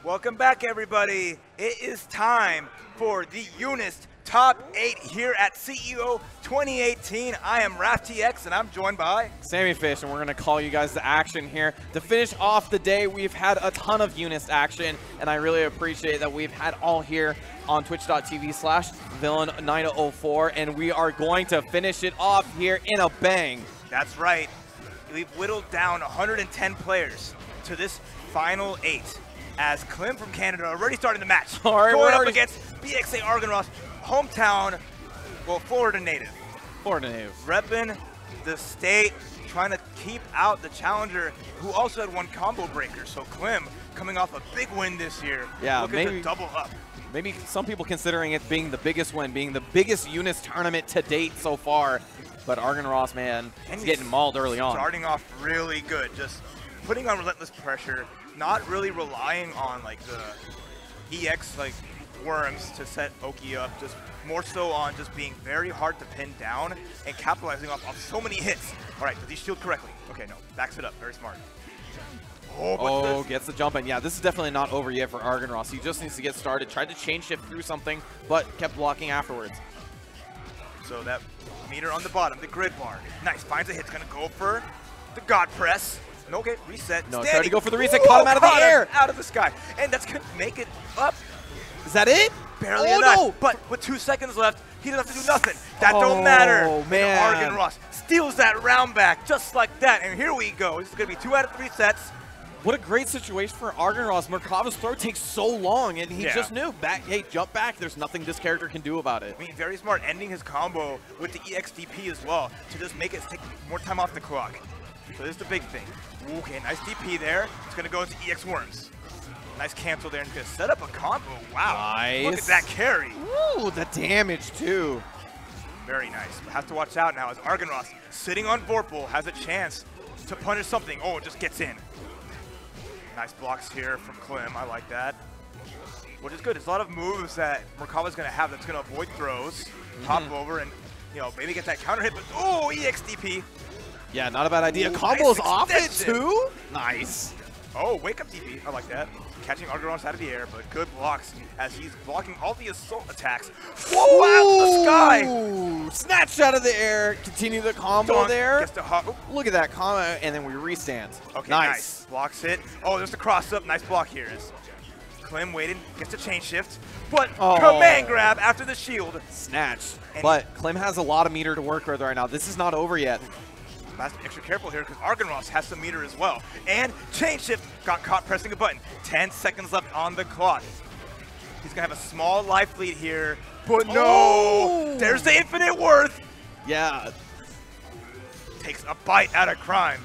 Welcome back, everybody. It is time for the UNIST Top 8 here at CEO 2018. I am RafTX, and I'm joined by Sammy Fish, and we're going to call you guys to action here. To finish off the day, we've had a ton of UNIST action, and I really appreciate that we've had all here on twitch.tv/villain9004, and we are going to finish it off here in a bang. That's right. We've whittled down 110 players to this final 8. As Clem from Canada already starting the match. Going up against BXA Argonross, hometown, well, Florida native. Florida native. Repping the state, trying to keep out the challenger, who also had one combo breaker. So Clem coming off a big win this year. Yeah, looking to double up. Maybe some people considering it being the biggest win, being the biggest UNIST tournament to date so far. But Argonross, man, he's getting mauled early on. Starting off really good, just putting on relentless pressure. Not really relying on like the EX like worms to set Oki up, just more so on just being very hard to pin down and capitalizing off so many hits. All right, does he shield correctly? Okay, no, backs it up, very smart. Oh, gets the jump in. Yeah, this is definitely not over yet for Argonross. He just needs to get started. Tried to chain shift through something, but kept blocking afterwards. So that meter on the bottom, the grid bar. Nice, finds a hit, gonna go for the God Press. No, okay, reset. No, tried to go for the reset, caught him out of the air. Out of the sky. And that's going to make it up. Is that it? Barely enough. No. But with 2 seconds left, he doesn't have to do nothing. That don't matter. Oh, man. Argonross steals that round back just like that. And here we go. This is going to be 2 out of 3 sets. What a great situation for Argonross. Merkava's throw takes so long, and he just knew. Hey, jump back. There's nothing this character can do about it. I mean, very smart ending his combo with the EXDP as well to just make it take more time off the clock. So this is the big thing. Okay, nice DP there. It's going to go into EX Worms. Nice cancel there and going to set up a combo. Wow. Nice. Look at that carry. Ooh, the damage too. Very nice. Have to watch out now as Argonross sitting on Vorpal has a chance to punish something. Oh, it just gets in. Nice blocks here from Clem. I like that. Which is good. There's a lot of moves that Merkava's going to have that's going to avoid throws, hop over, and maybe get that counter hit. But oh, EXDP. Yeah, not a bad idea. Combos off it too? Nice. Oh, wake up DP. I like that. Catching Argonross out of the air, but good blocks as he's blocking all the assault attacks. Whoa, out of the sky! Snatched out of the air. Continue the combo there. Gets to look at that combo, and then we restand. Okay, nice. Blocks it. Oh, there's the cross up. Nice block here. Clem waiting, gets a chain shift, but command grab after the shield. Snatched. But Clem has a lot of meter to work with right now. This is not over yet. Has to be extra careful here because Argonross has some meter as well. And chain shift, got caught pressing a button. 10 seconds left on the clock. He's going to have a small life lead here, but no! There's the infinite worth! Yeah. Takes a bite out of Crime.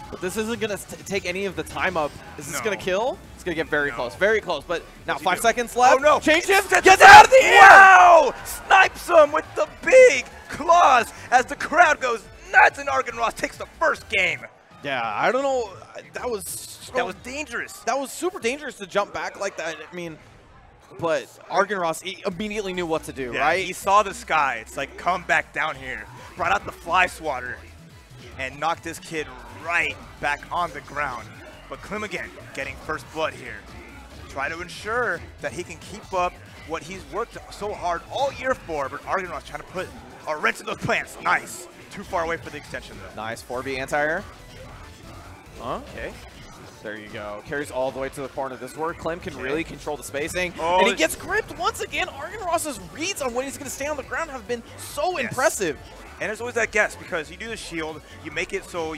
But this isn't going to take any of the time up. Is this going to kill? It's going to get very close, very close. But now 5 seconds left. Oh no! Chain shift, gets out of the air! Wow! Snipes him with the big claws as the crowd goes nuts, and Argonross takes the first game. Yeah, I don't know. That was dangerous. That was super dangerous to jump back like that. I mean, but Argonross immediately knew what to do, right? He saw the sky. It's like, come back down here. Brought out the fly swatter and knocked this kid right back on the ground. But Clem again getting first blood here. Try to ensure that he can keep up what he's worked so hard all year for, but Argonross trying to put a wrench in those plants. Nice. Too far away for the extension, though. Nice 4B anti-air. Okay. There you go. Carries all the way to the corner. This is where Clem can really control the spacing. And he gets gripped once again. Argonross's reads on when he's going to stay on the ground have been so impressive. And there's always that guess because you do the shield, you make it so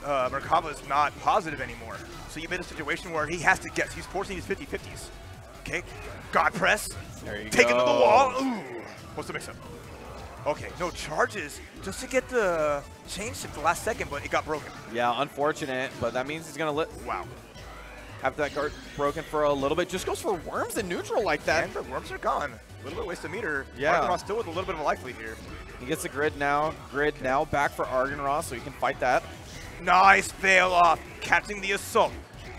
Merkava is not positive anymore. So you made a situation where he has to guess. He's forcing his 50-50s. Okay. God press. There you go. Take it to the wall. Ooh. What's the mix-up? Okay, no charges just to get the chain shift the last second, but it got broken. Yeah, unfortunate, but that means he's going to have that guard broken for a little bit. Just goes for worms in neutral like that. And the worms are gone. A little bit waste of meter. Yeah. Argonross still with a little bit of a life lead here. He gets the grid now. Now back for Argonross, so he can fight that. Nice fail off, catching the assault.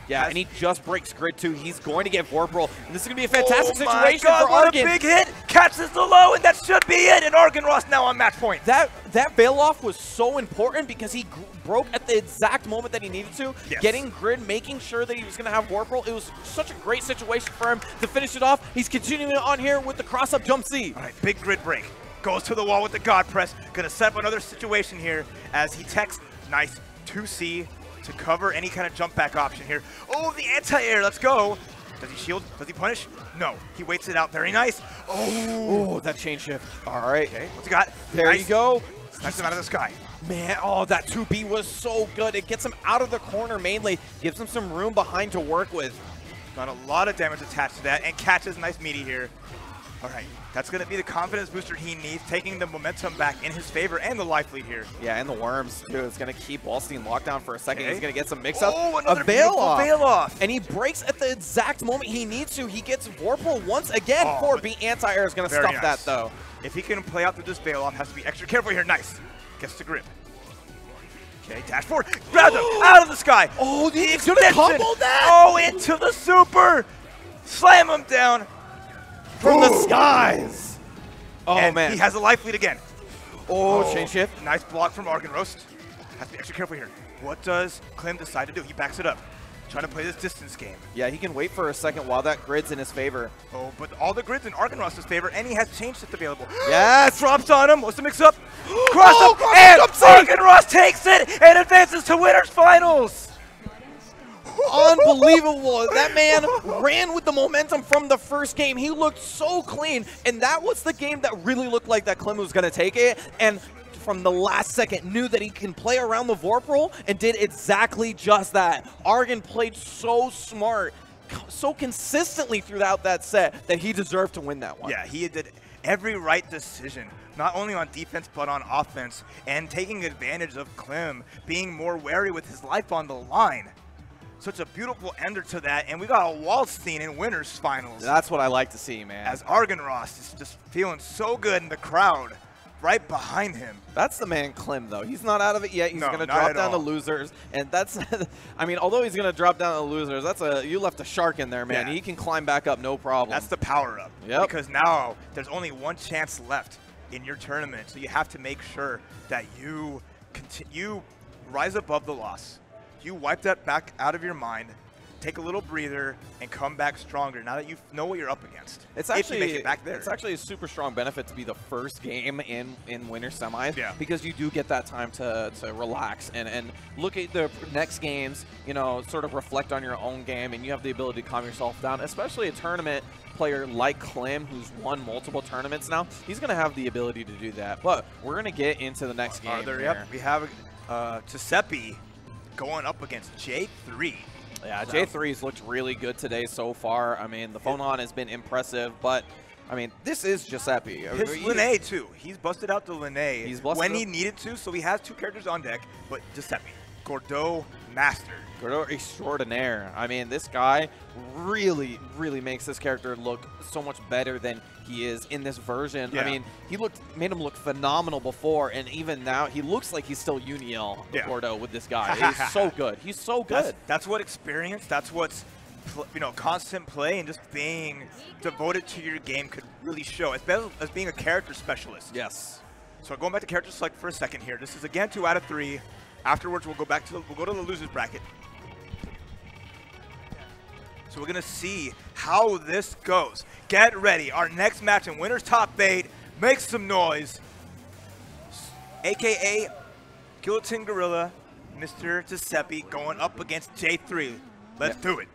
Yeah, and he just breaks grid 2. He's going to get Vorpal, and this is going to be a fantastic situation God, for what Argon. a big hit! Catches the low, and that should be it. And Argon Ross now on match point. That bail off was so important because he broke at the exact moment that he needed to. Yes. Getting grid, making sure that he was going to have Vorpal. It was such a great situation for him to finish it off. He's continuing on here with the cross-up jump C. All right, big grid break. Goes to the wall with the God Press. Gonna set up another situation here as he techs. Nice 2C to cover any kind of jump back option here. Oh, the anti-air, let's go. Does he shield? Does he punish? No, he waits it out. Very nice. Oh, that chain shift. All right. Okay, what's he got? There nice. you go. Snipes him out of the sky. Man, oh, that 2B was so good. It gets him out of the corner mainly, gives him some room behind to work with. Got a lot of damage attached to that and catches nice meaty here. All right, that's going to be the confidence booster he needs, taking the momentum back in his favor and the life lead here. Yeah, and the worms, too. It's going to keep Wallstein locked down for a second. Okay. He's going to get some mix-up. Oh, another veil off. And he breaks at the exact moment he needs to. He gets Vorpal once again. 4B anti-air is going to stop that, though. If he can play out through this veil off, has to be extra careful here. Nice. Gets the grip. Okay, dash forward. Grabs him out of the sky. Oh, he's going to combo that. Oh, into the super. Slam him down. From the skies. Oh, and man. He has a life lead again. Oh, chain shift. Nice block from Argon Roast. Has to be extra careful here. What does Clem decide to do? He backs it up. Trying to play this distance game. Yeah, he can wait for a second while that grid's in his favor. Oh, but all the grids in Argon Ross's favor, and he has chain shift available. Yes! Drops on him. What's the mix up? Cross up, and Argon Ross takes it and advances to winners finals. Unbelievable. That man ran with the momentum from the first game. He looked so clean, and that was the game that really looked like that Clem was going to take it. And from the last second, knew that he can play around the Vorpal and did exactly just that. Argon played so smart, so consistently throughout that set that he deserved to win that one. Yeah, he did every right decision, not only on defense but on offense, and taking advantage of Clem being more wary with his life on the line. Such a beautiful ender to that, and we got a Wallstein in winners finals. That's what I like to see, man. As Argon Ross is just feeling so good in the crowd right behind him. That's the man Clem, though. He's not out of it yet. He's going to not drop at down to all. losers, and that's, I mean, although he's going to drop down to losers, that's you left a shark in there, man. Yeah. He can climb back up, no problem. That's the power up. Yep. Because now there's only one chance left in your tournament, so you have to make sure that you rise above the loss. You wipe that back out of your mind, take a little breather, and come back stronger now that you know what you're up against. It's if actually you make it back there. It's actually a super strong benefit to be the first game in winter semis, yeah, because you do get that time to relax and look at the next games, you know, sort of reflect on your own game, and you have the ability to calm yourself down, especially a tournament player like Clem, who's won multiple tournaments now. He's going to have the ability to do that. But we're going to get into the next game here. Yep, we have Giuseppe going up against J3. Yeah, J3's looked really good today so far. I mean, the phone on has been impressive, but I mean, this is Giuseppe. His Linné, too. He's busted out the Linné when he needed to, so he has two characters on deck, but Giuseppe, Gordeau Master. Gordeau Extraordinaire. I mean, this guy really, really makes this character look so much better than he is in this version. Yeah. I mean, made him look phenomenal before, and even now, he looks like he's still Uniel Gordeau with this guy. He's so good. He's so good. That's what experience, that's what's, you know, constant play and just being devoted to your game could really show, as well as being a character specialist. Yes. So going back to character select for a second here. This is again 2 out of 3. Afterwards, we'll go to the losers bracket. So we're gonna see how this goes. Get ready. Our next match in winners top 8. Make some noise. AKA Guillotine Gorilla, Mr. Giuseppe going up against J3. Let's do it.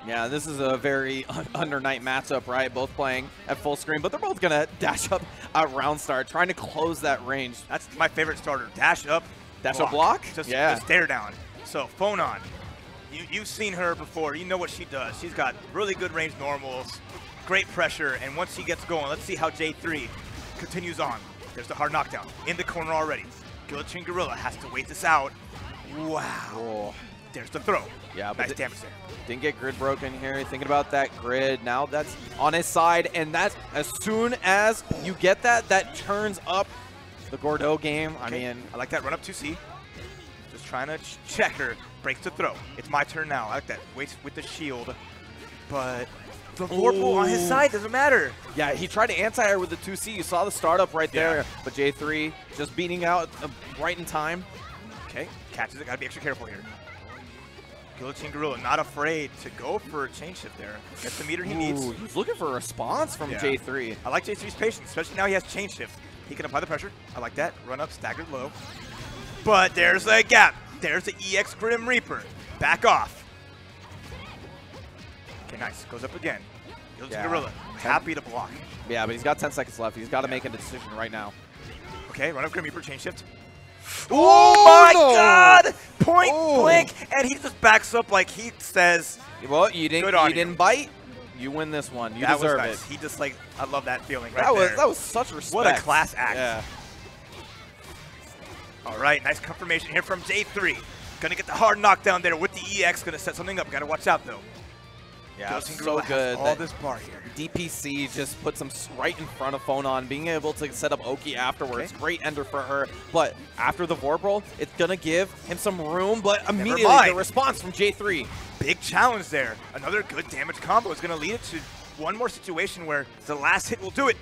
Yeah, this is a very under night matchup, right? Both playing at full screen, but they're both gonna dash up at round start, trying to close that range. That's my favorite starter. Dash up. Dash up block? Just stare down. So phone on. You've seen her before. You know what she does. She's got really good range normals, great pressure, and once she gets going, let's see how J3 continues on. There's the hard knockdown in the corner already. Guillotine Gorilla has to wait this out. Wow. Oh. There's the throw. Yeah, nice damage there. Didn't get grid broken here. Thinking about that grid. Now that's on his side, and that's as soon as you get that turns up the Gordeau game. Okay. I mean, I like that run up 2C. trying to check her. Breaks the throw. It's my turn now. I like that. Waits with the shield. But the Vorpal on his side doesn't matter. Yeah, he tried to anti-air with the 2C. You saw the startup right there. But J3 just beating out right in time. Okay, catches it. Gotta be extra careful here. Guillotine Gorilla not afraid to go for a chain shift there. Gets the meter he needs. He's looking for a response from J3. I like J3's patience, especially now he has chain shift. He can apply the pressure. I like that. Run up, staggered low. But there's a gap. There's the EX Grim Reaper. Back off. Okay, nice. Goes up again. Guillotine Gorilla. Happy to block. Yeah, but he's got 10 seconds left. He's got to make a decision right now. Okay, run up Grim Reaper, chain shift. Oh my God! Point blank, and he just backs up like he says. Well, you didn't bite. You win this one. You deserve it. He just like, I love that feeling right there. That was such respect. What a class act. Yeah. All right, nice confirmation here from J3. Gonna get the hard knockdown there with the EX. Gonna set something up. Gotta watch out though. Yeah, so good. All this bar here. DPC just puts him right in front of Phonon, being able to set up Oki afterwards. Great ender for her, but after the Vorpal, it's gonna give him some room, but immediately the response from J3. Big challenge there. Another good damage combo is gonna lead it to one more situation where the last hit will do it.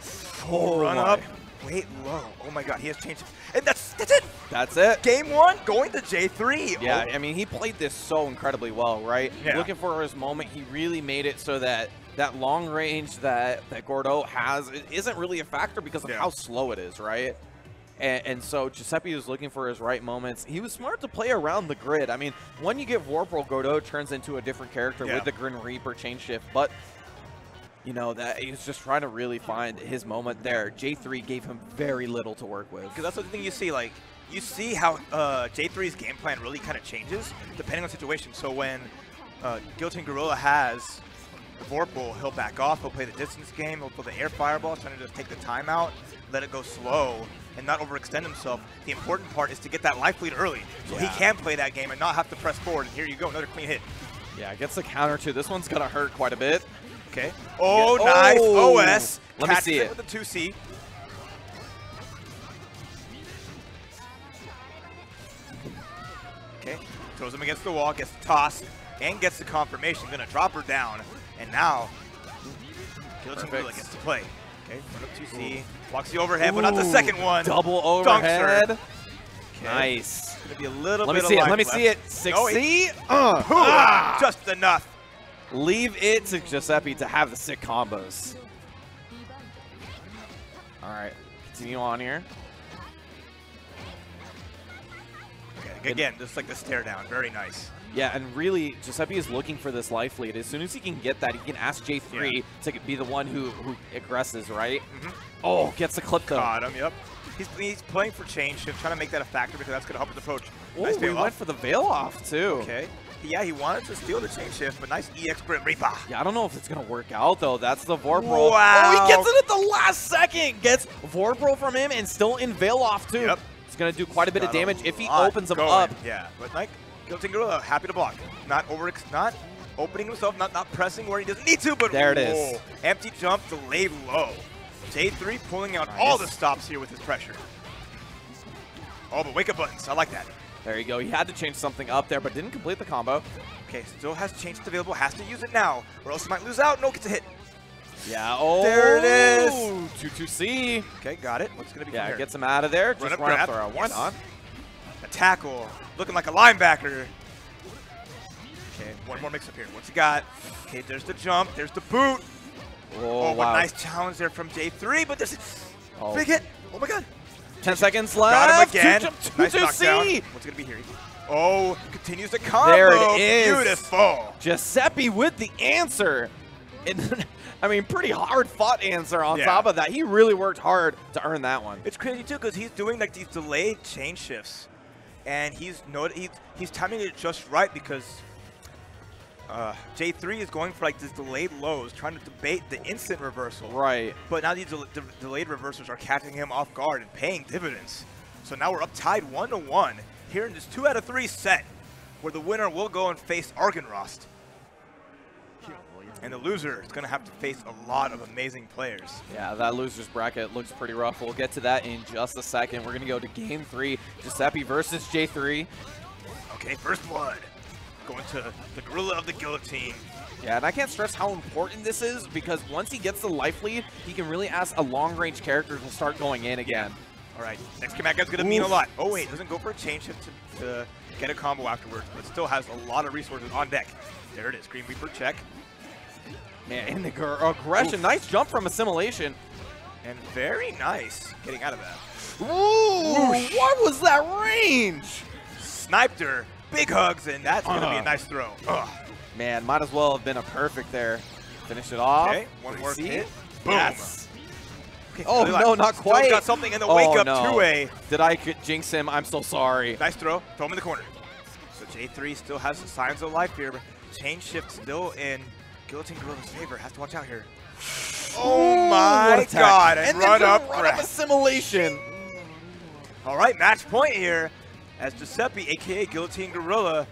Run up, wait low. Oh my God, he has changed. And that's it. That's it. Game one going to J3. Yeah, I mean, he played this so incredibly well, right? Yeah. Looking for his moment, he really made it so that that long range that Gordo has isn't really a factor because of how slow it is, right? And so Giuseppe was looking for his right moments. He was smart to play around the grid. I mean, when you get Vorpal, Gordo turns into a different character with the Grim Reaper chain shift, but you know, that he was just trying to really find his moment there. J3 gave him very little to work with. Because that's the thing you see, like, you see how J3's game plan really kind of changes depending on the situation. So when Guillotine Gorilla has the Vorpal, he'll back off, he'll play the distance game, he'll play the air fireball, trying to just take the time out, let it go slow, and not overextend himself. The important part is to get that life lead early, so he can play that game and not have to press forward. And here you go, another clean hit. Yeah, gets the counter too. This one's gonna hurt quite a bit. Okay. Oh, nice. OS. Let me see it. With the 2C. Okay. Throws him against the wall, gets the toss, and gets the confirmation. Gonna drop her down. And now, Guillotine Gorilla gets to play. Okay. Run up 2C. Blocks the overhead, but not the second one. Double overhead. Okay. Nice. Gonna be a little bit of life Let me see it. 6C. Just enough. Leave it to Giuseppe to have the sick combos. All right, continue on here. Okay, again, just like the stare down, very nice. Yeah, and really, Giuseppe is looking for this life lead. As soon as he can get that, he can ask J3 to be the one who aggresses, right? Oh, gets the clip though. Got him, yep. He's playing for chain shift, trying to make that a factor because that's going to help his approach. Nice he went for the veil off too. Okay. Yeah, he wanted to steal the chain shift, but nice EX Grim Reaper. Yeah, I don't know if it's going to work out, though. That's the Vorpal. Wow. Oh, he gets it at the last second. Gets Vorpal from him and still in veil off, too. Yep. It's going to do quite a bit of damage if he opens him up. Yeah, but like, Guillotine Gorilla, happy to block. Not opening himself, not pressing where he doesn't need to, but there it is. Empty jump, delayed low. J3 pulling out all the stops here with his pressure. Oh, but wake up buttons. I like that. There you go. He had to change something up there, but didn't complete the combo. Okay, still has change available. Has to use it now, or else he might lose out. No, gets a hit. Yeah. Oh, there it is. 2-2-C. Okay, got it. What's gonna be? Yeah, gets him out of there. Just run up throw. Why not? A tackle, looking like a linebacker. Okay, one more mix up here. What's he got? Okay, there's the jump. There's the boot. Oh, wow. What nice challenge there from J3, but there's a big hit. Oh my God. 10 seconds left. Got him again. Nice knockdown. What's going to be here? Oh, continues the combo. There it is. Beautiful. Giuseppe with the answer. And, I mean, pretty hard fought answer on top of that. He really worked hard to earn that one. It's crazy, too, because he's doing like these delayed chain shifts. And he's timing it just right because J3 is going for like these delayed lows, trying to debate the instant reversal. Right. But now these delayed reversals are catching him off guard and paying dividends. So now we're up tied 1-1 here in this 2 out of 3 set, where the winner will go and face Argenrost. And the loser is going to have to face a lot of amazing players. Yeah, that loser's bracket looks pretty rough. We'll get to that in just a second. We're going to go to Game 3, Giuseppe versus J3. Okay, first blood. Going to the Gorilla of the Guillotine. Yeah, and I can't stress how important this is because once he gets the life lead, he can really ask a long-range character to start going in again. All right, next command guy's going to mean a lot. Oh, wait, doesn't go for a chain shift to get a combo afterwards, but still has a lot of resources on deck. There it is, Green Reaper check. Man, and the aggression. Oof. Nice jump from Assimilation. And very nice getting out of that. Ooh, whoosh. What was that range? Sniped her. Big hugs, and that's going to be a nice throw. Man, might as well have been a perfect there. Finish it off. Okay, one more hit. Boom. Yes. Okay, oh, really no, not quite. Still got something in the wake-up 2A. Did I jinx him? I'm so sorry. Nice throw. Throw him in the corner. So J3 still has some signs of life here, but chain shift still in Guillotine Gorilla's favor. Has to watch out here. Oh my God! And run up Assimilation. All right, match point here as Giuseppe, aka Guillotine Gorilla,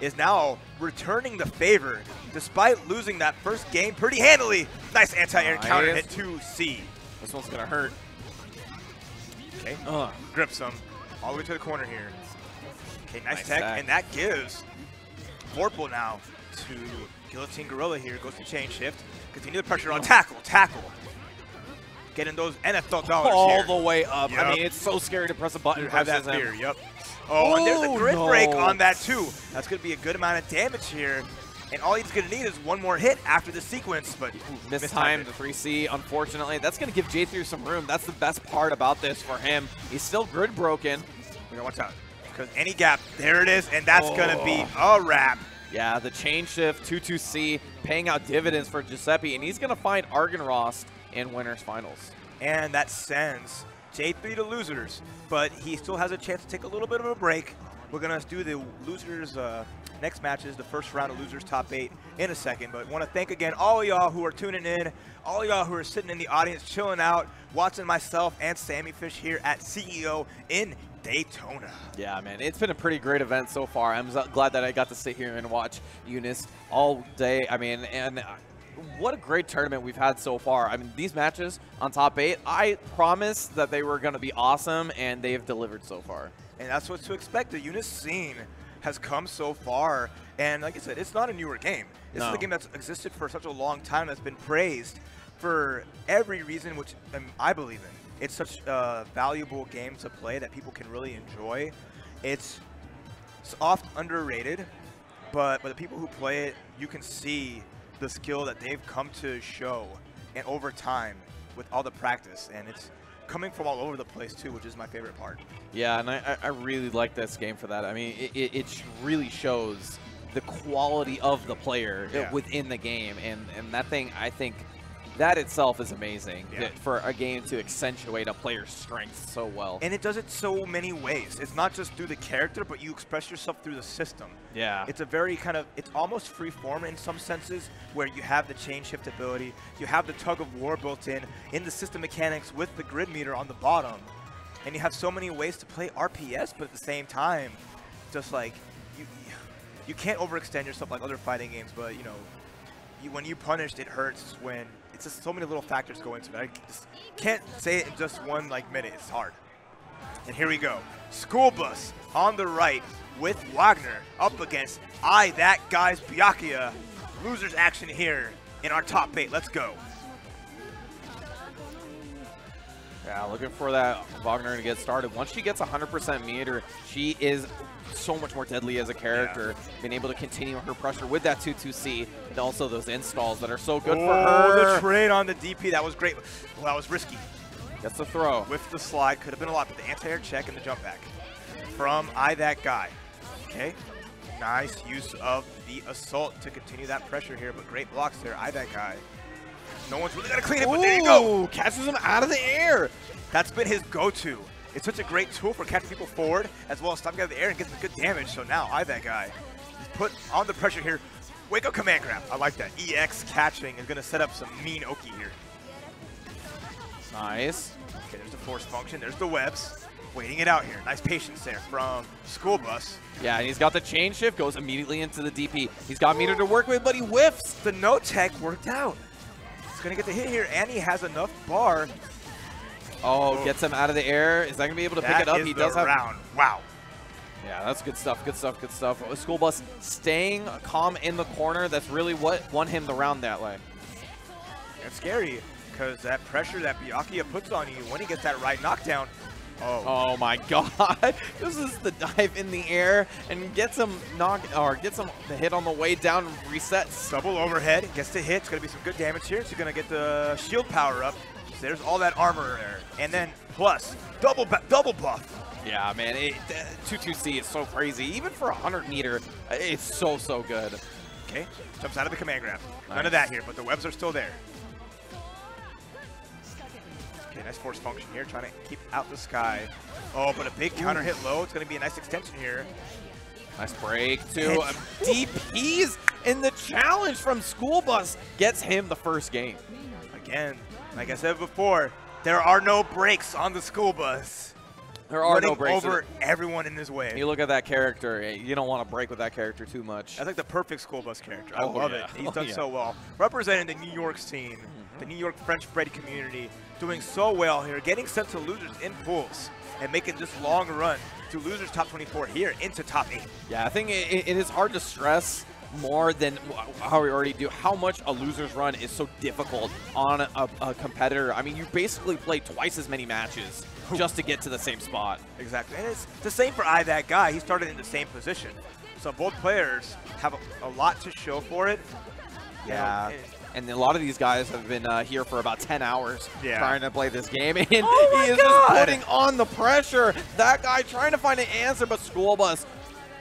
is now returning the favor despite losing that first game pretty handily. Nice anti-air counter hit 2C. This one's gonna hurt. Okay, grips him all the way to the corner here. Okay, nice tech, and that gives Vorpal now to Guillotine Gorilla here. Goes to chain shift. Continue the pressure on tackle. Getting those NFL dollars all here. the way up. Yep. I mean, it's so scary to press a button. Have that fear. Yep. Oh, and there's a grid break on that too. That's going to be a good amount of damage here. And all he's going to need is one more hit after the sequence, but mistimed the 3C, unfortunately. That's going to give J3 some room. That's the best part about this for him. He's still grid broken. We're going to watch out. Because any gap, there it is, and that's going to be a wrap. Yeah, the chain shift, 2-2C, paying out dividends for Giuseppe, and he's going to find Argenrost in Winners Finals. And that sends J3 to losers, but he still has a chance to take a little bit of a break. We're going to do the losers next matches, the first round of losers top 8 in a second. But I want to thank again all of y'all who are tuning in, all of y'all who are sitting in the audience chilling out, watching myself and Sammy Fish here at CEO in Daytona. Yeah, man, it's been a pretty great event so far. I'm glad that I got to sit here and watch UNIST all day. I mean, and what a great tournament we've had so far. I mean, these matches on top 8, I promised that they were going to be awesome, and they have delivered so far. And that's what to expect. The UNIST scene has come so far, and like I said, it's not a newer game. This is a game that's existed for such a long time, that's been praised for every reason, which I believe in. It's such a valuable game to play that people can really enjoy. It's oft underrated, but the people who play it, you can see the skill that they've come to show and over time with all the practice, and it's coming from all over the place too, which is my favorite part. Yeah, and I really like this game for that. I mean, it really shows the quality of the player within the game, and that thing, I think, that itself is amazing for a game to accentuate a player's strengths so well. And it does it so many ways. It's not just through the character, but you express yourself through the system. Yeah. It's a very kind of, it's almost free form in some senses, where you have the chain shift ability, you have the tug of war built in the system mechanics with the grid meter on the bottom. And you have so many ways to play RPS, but at the same time, just like, you can't overextend yourself like other fighting games, but you know, when you punished, it hurts. When it's just so many little factors go into it. I just can't say it in just one minute. It's hard. And here we go. School Bus on the right with Wagner up against That Guy's Byakuya. Losers action here in our top 8. Let's go. Yeah, looking for that Wagner to get started. Once she gets 100% meter, she is so much more deadly as a character, being able to continue her pressure with that 2-2C and also those installs that are so good for her. The trade on the DP, that was great. Well, that was risky. Gets the throw. With the slide, could have been a lot, but the anti-air check and the jump back from That Guy. Okay, nice use of the assault to continue that pressure here, but great blocks there. That Guy. No one's really got to clean it, but there you go. Catches him out of the air. That's been his go-to. It's such a great tool for catching people forward, as well as stopping out of the air and getting good damage. So now That Guy is put on the pressure here. Wake up command grab. I like that. EX catching is going to set up some mean Oki here. Nice. Okay, there's the force function. There's the webs. Waiting it out here. Nice patience there from School Bus. Yeah, and he's got the chain shift, goes immediately into the DP. He's got meter to work with, but he whiffs. The no tech worked out. He's going to get the hit here, and he has enough bar. Oh, gets him out of the air. Is that going to be able to pick it up? He does have round. Wow. Yeah, that's good stuff, good stuff, good stuff. School Bus staying calm in the corner. That's really what won him the round that way. It's scary because that pressure that Byakuya puts on you when he gets that right knockdown. Oh my God! This is the dive in the air and gets him the hit on the way down. Resets. Double overhead, gets the hit. It's gonna be some good damage here. It's gonna get the shield power up. So there's all that armor there, and then plus double buff. Yeah, man, 2-2C is so crazy. Even for a 100-meter, it's so good. Okay, jumps out of the command grab. Nice. None of that here, but the webs are still there. Okay, nice force function here, trying to keep out the sky. Oh, but a big counter hit low. It's going to be a nice extension here. Nice break, too. DPs in the challenge from School Bus gets him the first game. Again, like I said before, there are no breaks on the School Bus. There are no breaks. Over everyone in his way. You look at that character, you don't want to break with that character too much. That's like the perfect School Bus character. I love it. He's done so well. Representing the New York scene, the New York French-bred community, doing so well here, getting sent to losers in pools, and making this long run to losers top 24 here into top 8. Yeah, I think it is hard to stress more than how we already do, how much a loser's run is so difficult on a competitor. I mean, you basically play twice as many matches just to get to the same spot. Exactly, and it's the same for that guy. He started in the same position. So both players have a lot to show for it. Yeah, and a lot of these guys have been here for about 10 hours trying to play this game, and he is just putting on the pressure. That guy trying to find an answer, but School Bus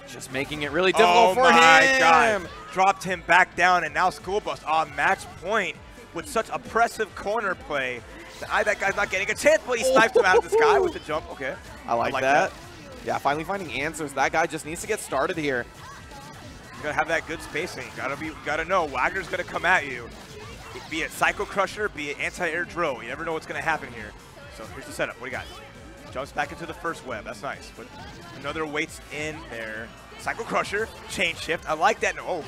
just making it really difficult for him. Oh my God. Dropped him back down, and now School Bus on match point with such oppressive corner play. That guy's not getting a chance, but he sniped him out of the sky with the jump. Okay. I like that. Yeah, finally finding answers. That guy just needs to get started here. You gotta have that good spacing. Gotta know Wagner's gonna come at you. Be it Psycho Crusher, be it anti-air drill. You never know what's gonna happen here. So here's the setup. What do you got? Jumps back into the first web. That's nice. But another waits in there. Psycho Crusher, chain shift. I like that. Oh.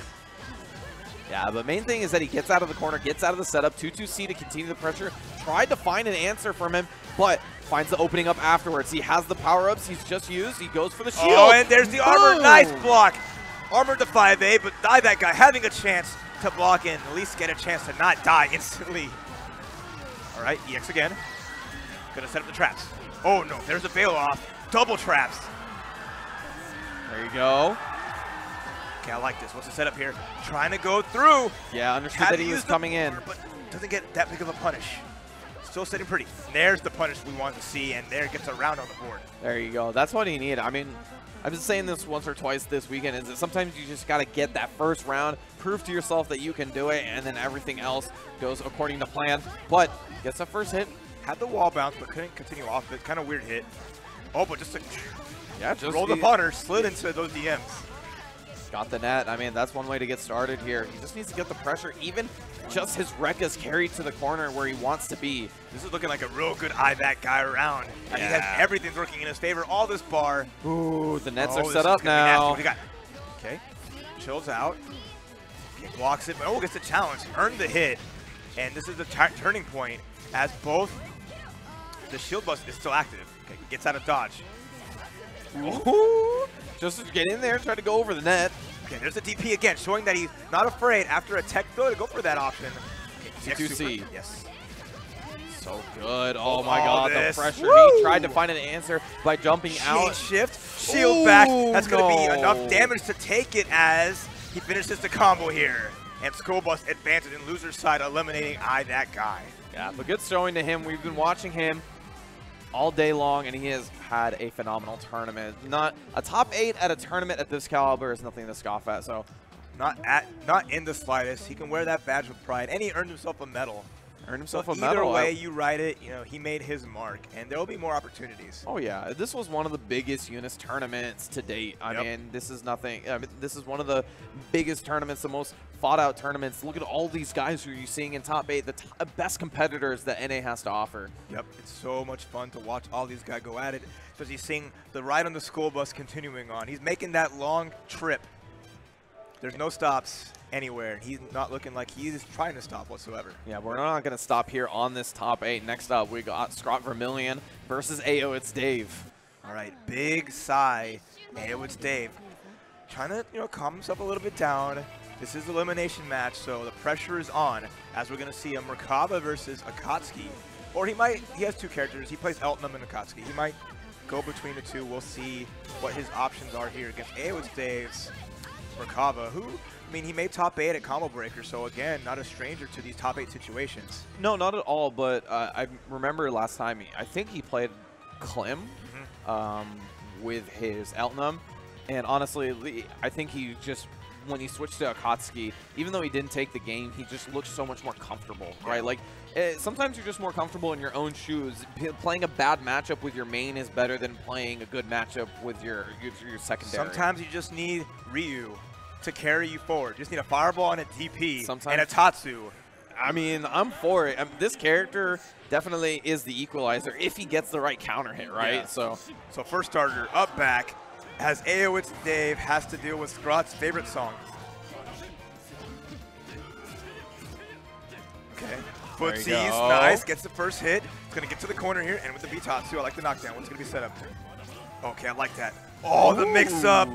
Yeah, but main thing is that he gets out of the corner, gets out of the setup, 2-2C to continue the pressure. Tried to find an answer from him, but finds the opening up afterwards. He has the power-ups he's just used. He goes for the shield. Oh, and there's the armor. Nice block. Armored to 5A, but that guy having a chance to block and at least get a chance to not die instantly. All right, EX again. Gonna set up the traps. Oh, no, there's a bail-off. Double traps. There you go. Okay, I like this. What's the setup here? Trying to go through. Yeah, understood that he was coming in. But doesn't get that big of a punish. Still sitting pretty. There's the punish we want to see, and there gets a round on the board. There you go. That's what he needed. I mean, I've been saying this once or twice this weekend, is that sometimes you just got to get that first round, prove to yourself that you can do it, and then everything else goes according to plan. But gets that first hit. Had the wall bounce, but couldn't continue off it. Kind of weird hit. Oh, but just rolled the punter, slid into those DMs. Got the net. I mean, that's one way to get started here. He just needs to get the pressure. Even just his Rekka's carried to the corner where he wants to be. This is looking like a real good that guy around. Yeah. He has everything's working in his favor. All this bar. Ooh, the nets are set up now. What do you got? Okay. Chills out. Okay, blocks it. Oh, gets a challenge. Earned the hit. And this is the turning point as both the shield bus is still active. Okay, gets out of dodge. Ooh. Just get in there, try to go over the net. Okay, there's the DP again, showing that he's not afraid after a tech throw to go for that option. Okay, 2C. Yes. So good. Oh my God, the pressure. Woo! He tried to find an answer by jumping out. Shift, shield back. That's going to be enough damage to take it as he finishes the combo here. And School Bus advances in loser's side, eliminating that guy. Yeah, but good showing to him. We've been watching him all day long, and he has had a phenomenal tournament. Not a top 8 at a tournament at this caliber is nothing to scoff at. So, not in the slightest. He can wear that badge with pride, and he earned himself a medal. Either way you write it, he made his mark, and there will be more opportunities. Oh yeah, this was one of the biggest UNIST tournaments to date. I mean, this is nothing. I mean, this is one of the biggest tournaments, the most fought-out tournaments. Look at all these guys who you're seeing in top 8, the best competitors that NA has to offer. Yep, it's so much fun to watch all these guys go at it, especially seeing the ride on the School Bus continuing on. He's making that long trip. There's no stops anywhere, and he's not looking like he's trying to stop whatsoever. Yeah, we're not going to stop here on this top 8. Next up, we got Scott Vermillion versus AO. It's Dave. All right, big sigh. It's Dave trying to, calm himself a little bit down. This is an elimination match, so the pressure is on as we're going to see a Merkaba versus Akatsuki. Or he has two characters. He plays Eltnum and Akatsuki. He might go between the two. We'll see what his options are here against It's Dave's Merkaba, who, he made top 8 at Combo Breaker, so again, not a stranger to these top 8 situations. No, not at all, but I remember last time, I think he played Clem with his Eltnum, and honestly, I think he just, when he switched to Akatsuki, even though he didn't take the game, he just looked so much more comfortable, right? Like, sometimes you're just more comfortable in your own shoes. Playing a bad matchup with your main is better than playing a good matchup with your secondary. Sometimes you just need Ryu to carry you forward. You just need a Fireball and a DP and a Tatsu. I'm for it. This character definitely is the equalizer if he gets the right counter hit, right? Yeah. So first starter, up back, as It's Dave has to deal with Scrot's favorite song. Okay. Footsies, nice, gets the first hit. It's going to get to the corner here, and with the Bitatsu, I like the knockdown. What's going to be set up? Okay, I like that. Oh, the mix-up.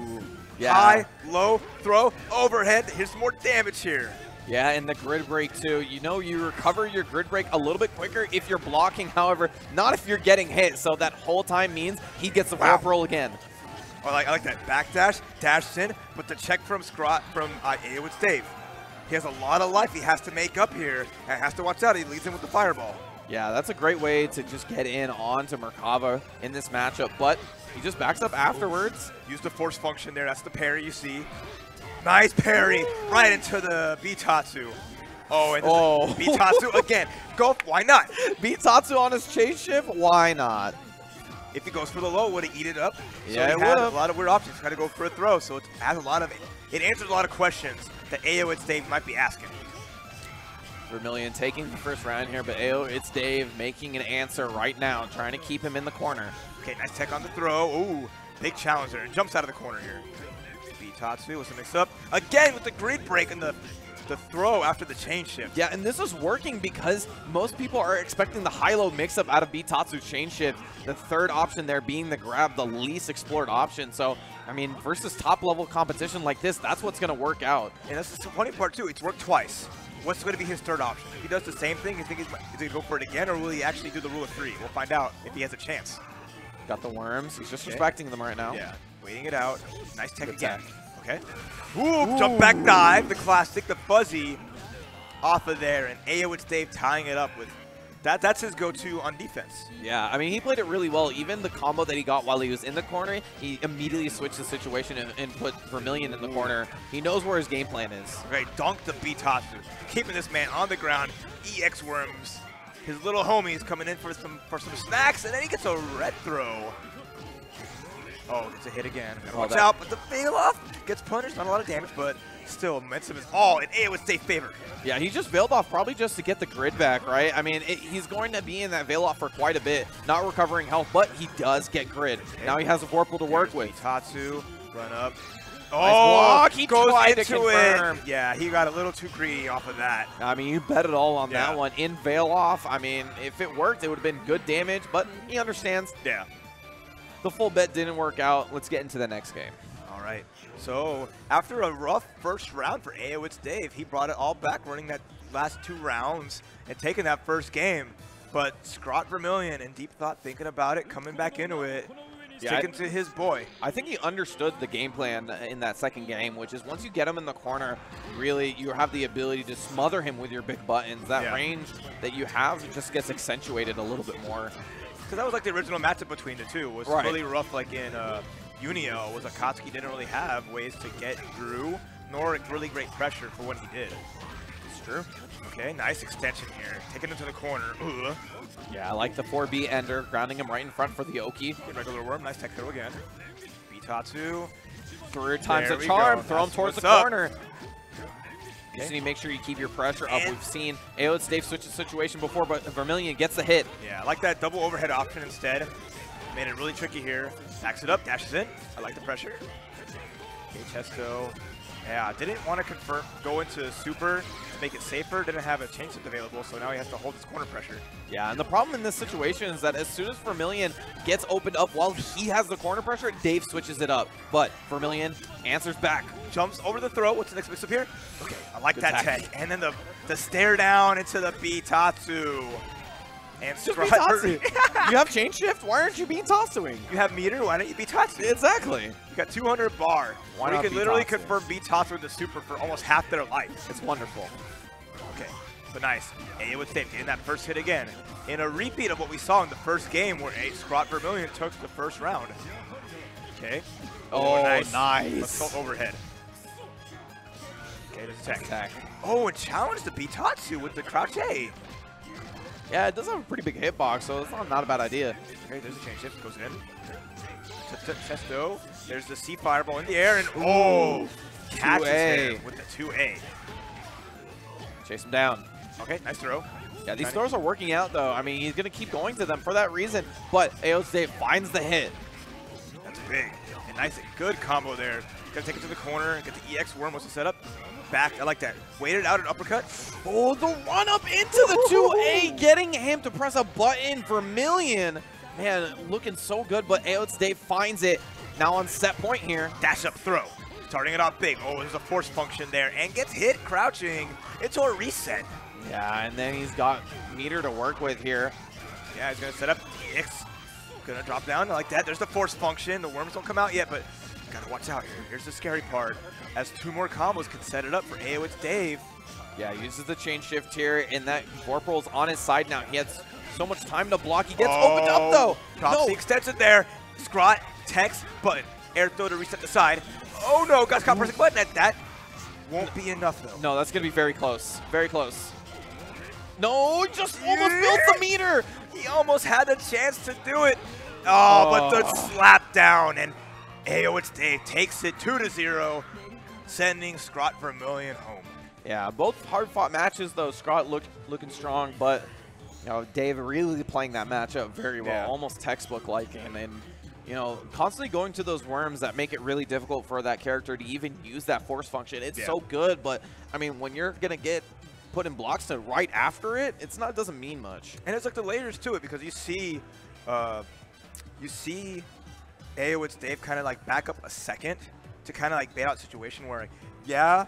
Yeah. High, low, throw, overhead. Here's some more damage here. Yeah, and the grid break too. You recover your grid break a little bit quicker if you're blocking, however, not if you're getting hit. So that whole time means he gets the warp roll again. I like that backdash, dashed in, but the check from Scrot from It's Dave. He has a lot of life he has to make up here, and has to watch out. He leads in with the Fireball. Yeah, that's a great way to just get in onto Merkaba in this matchup, but he just backs up afterwards. Use the force function there. That's the parry you see. Nice parry right into the Bitatsu. Oh, and Bitatsu again. Go, why not? Bitatsu on his chase shift, why not? If he goes for the low, would he eat it up? Yeah, so he had a lot of weird options. Got to go for a throw, so it answers a lot of questions that It's Dave might be asking. Vermilion taking the first round here, but It's Dave making an answer right now, trying to keep him in the corner. Okay, nice tech on the throw. Ooh, big challenge there. Jumps out of the corner here. Bitatsu with the mix-up. Again with the grid break and the throw after the chain shift. Yeah, and this is working because most people are expecting the high-low mix-up out of Bitatsu's chain shift. The third option there being the grab, the least explored option. So, versus top-level competition like this, that's what's going to work out. And that's the funny part, too. It's worked twice. What's going to be his third option? If he does the same thing, you think he's going to go for it again, or will he actually do the rule of 3? We'll find out if he has a chance. Got the worms. He's just respecting them right now. Yeah, waiting it out. Nice tech again. Okay. Ooh, jump back dive, the classic, the fuzzy off of there, and It's Dave tying it up with that. That's his go-to on defense. Yeah, he played it really well. Even the combo that he got while he was in the corner, he immediately switched the situation and put Vermilion in the corner. He knows where his game plan is. Okay, dunk the Bitatsu, keeping this man on the ground. EX worms, his little homies coming in for some snacks, and then he gets a red throw. Oh, gets a hit again. Watch out, but the fail off gets punished. Not a lot of damage, but still, momentum is all in It's Dave's favor. Yeah, he just veiled off probably just to get the grid back, right? He's going to be in that veil off for quite a bit, not recovering health, but he does get grid. Okay. Now he has a Vorpal to work with. Tatsu, run up. Oh, nice block. He goes tried into to confirm. it. Yeah, he got a little too greedy off of that. You bet it all on that one. In veil off, if it worked, it would have been good damage, but he understands. Yeah. The full bet didn't work out. Let's get into the next game. All right. So after a rough first round for It's Dave, he brought it all back, running that last 2 rounds and taking that first game. But Scrot Vermilion in deep thought, thinking about it, coming back into it, sticking to his boy. I think he understood the game plan in that second game, which is once you get him in the corner, really you have the ability to smother him with your big buttons. That range that you have just gets accentuated a little bit more. Because that was like the original matchup between the two. It was really rough, like in Unio, was Akatsuki didn't really have ways to get through, nor really great pressure for what he did. It's true. Okay, nice extension here. Taking him to the corner. Ooh. Yeah, I like the 4B ender, grounding him right in front for the Oki. Regular worm, nice tech throw again. Bitatsu. 3 times a charm, throw him towards the corner. You just need to make sure you keep your pressure up. We've seen It's Dave switch the situation before, but Vermilion gets the hit. Yeah, I like that double overhead option instead. Made it really tricky here. Backs it up, dashes in. I like the pressure. Okay, Chesto. Yeah, didn't want to go into super to make it safer. Didn't have a change shift available, so now he has to hold his corner pressure. Yeah, and the problem in this situation is that as soon as Vermilion gets opened up while he has the corner pressure, Dave switches it up. But Vermilion answers back. Jumps over the throw. What's the next mix up here? Okay, I like that tech. And then the stare down into the Bitatsu. And just Bitatsu. You have change shift? Why aren't you Bitatsuing? You have meter, why don't you Bitatsu? Exactly. You got 200 bar. Why not you can literally confirm Bitatsu with the super for almost half their life. It's wonderful. Okay, but nice. A with Dave getting that first hit again. In a repeat of what we saw in the first game where Scrot Vermilion took the first round. Okay. Oh, nice. Let's go overhead. Okay, there's attack. Oh, and challenge the Bitatsu with the crouch A. Yeah, it does have a pretty big hitbox, so it's not a bad idea. Okay, there's a change shift, goes in. Chesto, there's the C fireball in the air, and oh, catches him with the 2A. Chase him down. Okay, nice throw. Yeah, these throws are working out, though. I mean, he's going to keep going to them for that reason, but AO's Dave finds the hit. That's big. And nice, good combo there. Gonna take it to the corner, get the EX worm, what's the setup? Back, I like that. Waited out an uppercut. Oh, the run up into the 2A, getting him to press a button. Vermilion, man, looking so good, but AO's Dave finds it. Now on set point here. Dash up throw. Starting it off big. Oh, there's a force function there, and gets hit crouching into a reset. Yeah, and then he's got meter to work with here. Yeah, he's gonna set up EX. Gonna drop down like that. There's the force function. The worms don't come out yet, but gotta watch out here. Here's the scary part. As 2 more combos can set it up for AO's Dave. Yeah, uses the chain shift here, and that Vorpal's on his side now. He has so much time to block. He gets opened up, though. Drops the extension there. Scrot, text, button. Air throw to reset the side. Oh, no. Got caught pressing button at that. Won't be enough, though. No, that's going to be very close. Very close. No, just almost built the meter. He almost had a chance to do it. Oh, but the slap down, and AO's Dave takes it 2-0, sending Scrot Vermilion home. Yeah, both hard-fought matches, though. Scrot looking strong, but you know, Dave really playing that matchup very well, almost textbook-like, and you know, constantly going to those worms that make it really difficult for that character to even use that force function. It's so good, but I mean, when you're gonna get put in blocks to right after it, it doesn't mean much. And it's like the layers to it, because you see AO's Dave kind of like back up a second to kind of like bait out a situation where, yeah,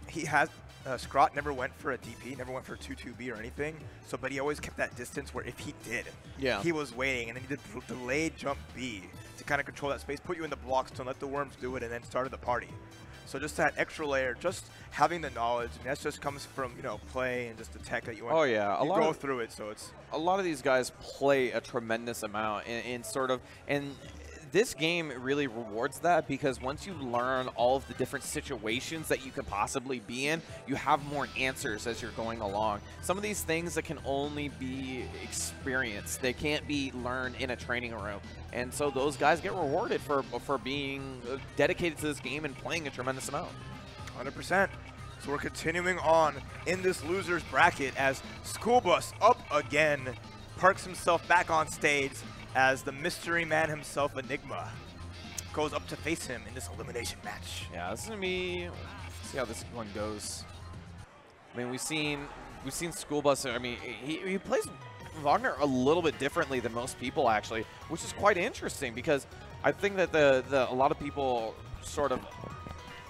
he has Scrot never went for a DP, never went for a 2-2B or anything. So, but he always kept that distance where if he did, he was waiting, and then he did delayed jump B to kind of control that space, put you in the blocks to let the worms do it, and then started the party. So just that extra layer, just having the knowledge, and that just comes from, you know, play and just the tech that you want. Oh yeah, you go through it. So it's a lot of these guys play a tremendous amount in sort of, and this game really rewards that, because once you learn all of the different situations that you could possibly be in, you have more answers as you're going along. Some of these things that can only be experienced, they can't be learned in a training room. And so those guys get rewarded for being dedicated to this game and playing a tremendous amount. 100%. So we're continuing on in this loser's bracket as School Bus up again, parks himself back on stage as the mystery man himself, Enigma, goes up to face him in this elimination match. Yeah, this is gonna be. See how this one goes. I mean, we've seen School Bus. I mean, he plays Wagner a little bit differently than most people, actually, which is quite interesting, because I think that a lot of people sort of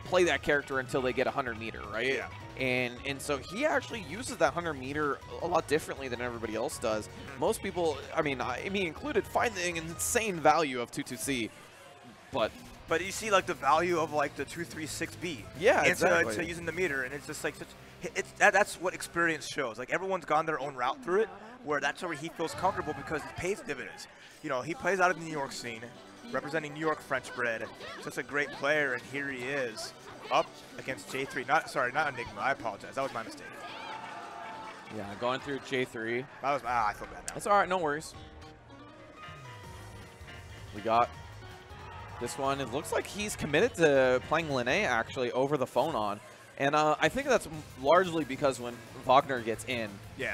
play that character until they get 100 meter, right? Yeah. And so he actually uses that 100 meter a lot differently than everybody else does. Most people, I mean, me included, find the insane value of 2-2C, but you see like the value of like the 2-3-6B. Yeah, exactly. To using the meter, and it's just like that's what experience shows. Like everyone's gone their own route through it, where that's where he feels comfortable because it pays dividends. You know, he plays out of the New York scene, representing New York French bread. Just a great player, and here he is up against J3. Not Enigma. I apologize. That was my mistake. Yeah, going through J3. That was I feel bad now. That's all right. No worries. We got this one. It looks like he's committed to playing Linné actually over the phone on. And I think that's largely because when Wagner gets in,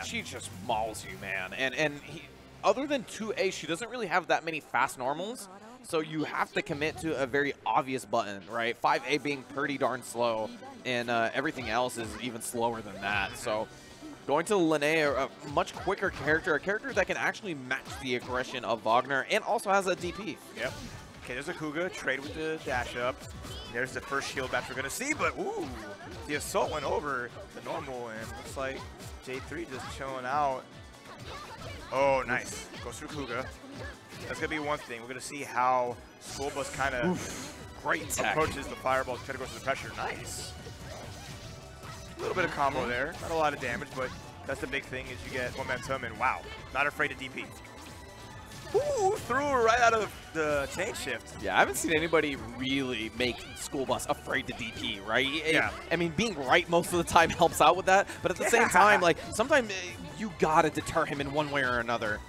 she just mauls you, man. And he, other than 2A, she doesn't really have that many fast normals. So you have to commit to a very obvious button, right? 5A being pretty darn slow, and everything else is even slower than that. So going to Lene, a much quicker character, a character that can actually match the aggression of Wagner and also has a DP. Yep. Okay, there's a Kuga, trade with the dash up. There's the first shield match we're going to see, but ooh, the assault went over the normal, and looks like J3 just chilling out. Oh, nice. Goes through Kuga. That's going to be one thing. We're going to see how School Bus kind of approaches the fireball to try to go through the pressure. Nice. A little bit of combo there. Not a lot of damage, but that's the big thing is you get momentum, and wow, not afraid to DP. Ooh, threw right out of the chain shift. Yeah, I haven't seen anybody really make School Bus afraid to DP, right? Yeah. I mean, being right most of the time helps out with that, but at the same time, like, sometimes you gotta deter him in one way or another.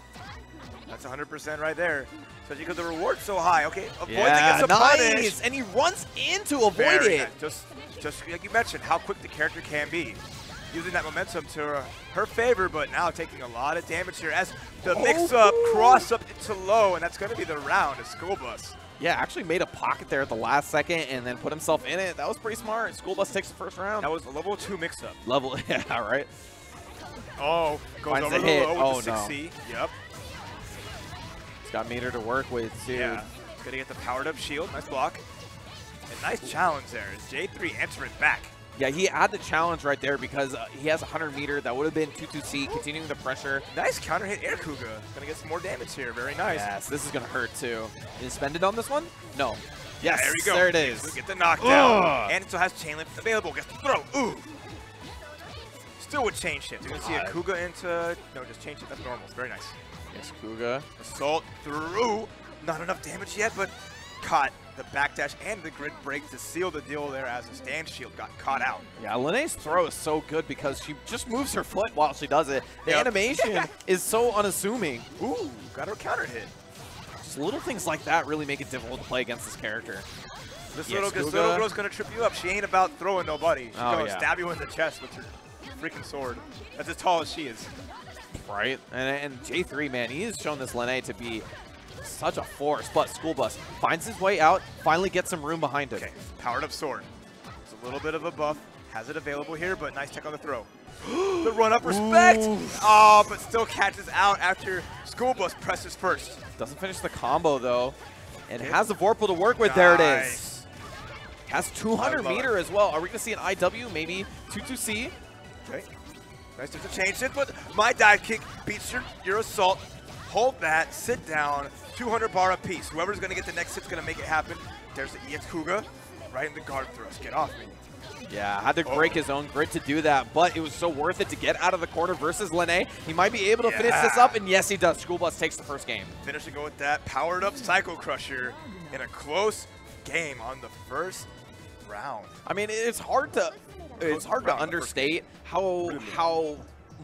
That's 100% right there. Especially because the reward's so high. Okay, avoid yeah, the punish. Nice, and he runs in to avoid it. Just like you mentioned, how quick the character can be. Using that momentum to her favor, but now taking a lot of damage here as the mix-up cross up into low, and that's going to be the round of School Bus. Yeah, actually made a pocket there at the last second and then put himself in it. That was pretty smart. School Bus takes the first round. That was a level 2 mix-up. Level, yeah, right? Oh, goes Finds over the hit. low with the no. 6C. Yep. He's got meter to work with, too. Yeah, he's going to get the powered-up shield. Nice block. And nice challenge there. J3 entering back. Yeah, he had the challenge right there because he has 100 meter. That would have been 2-2C, continuing the pressure. Nice counter hit air Kuga. Gonna get some more damage here. Very nice. Yes, this is gonna hurt too. Is spended on this one? No. Yes, there we go. There it is. Get the knockdown. And it still has chain lift available. Gets the throw. Ooh. Still with chain shift. You're gonna see a Kuga into just chain shift. That's normal. It's very nice. Yes, Kuga. Assault through. Not enough damage yet, but caught the backdash and the grid break to seal the deal there as the stand shield got caught out. Yeah, Lene's throw is so good because she just moves her foot while she does it. The animation is so unassuming. Ooh, got her counter hit. Just little things like that really make it difficult to play against this character. This little girl's gonna trip you up. She ain't about throwing nobody. She's gonna stab you in the chest with her freaking sword. That's as tall as she is. Right, and J3, man, he has shown this Lene to be such a force, but School Bus finds his way out, finally gets some room behind it. Okay, powered up sword. It's a little bit of a buff, has it available here, but nice tech on the throw. The run up respect! Oh, but still catches out after School Bus presses first. Doesn't finish the combo though, and has the Vorpal to work with. There it is. Has 200 meter as well. Are we gonna see an IW, maybe 2-2C? Okay, nice to change it, but my dive kick beats your assault. Hold that, sit down, 200 bar apiece. Whoever's gonna get the next hit's gonna make it happen. There's the EX Kuga, right in the guard thrust. Get off me. Yeah, had to break his own grid to do that, but it was so worth it to get out of the corner versus Lene. He might be able to finish this up, and yes, he does. School Bus takes the first game. Finishing go with that powered up Psycho Crusher in a close game on the first round. I mean, it's hard to understate how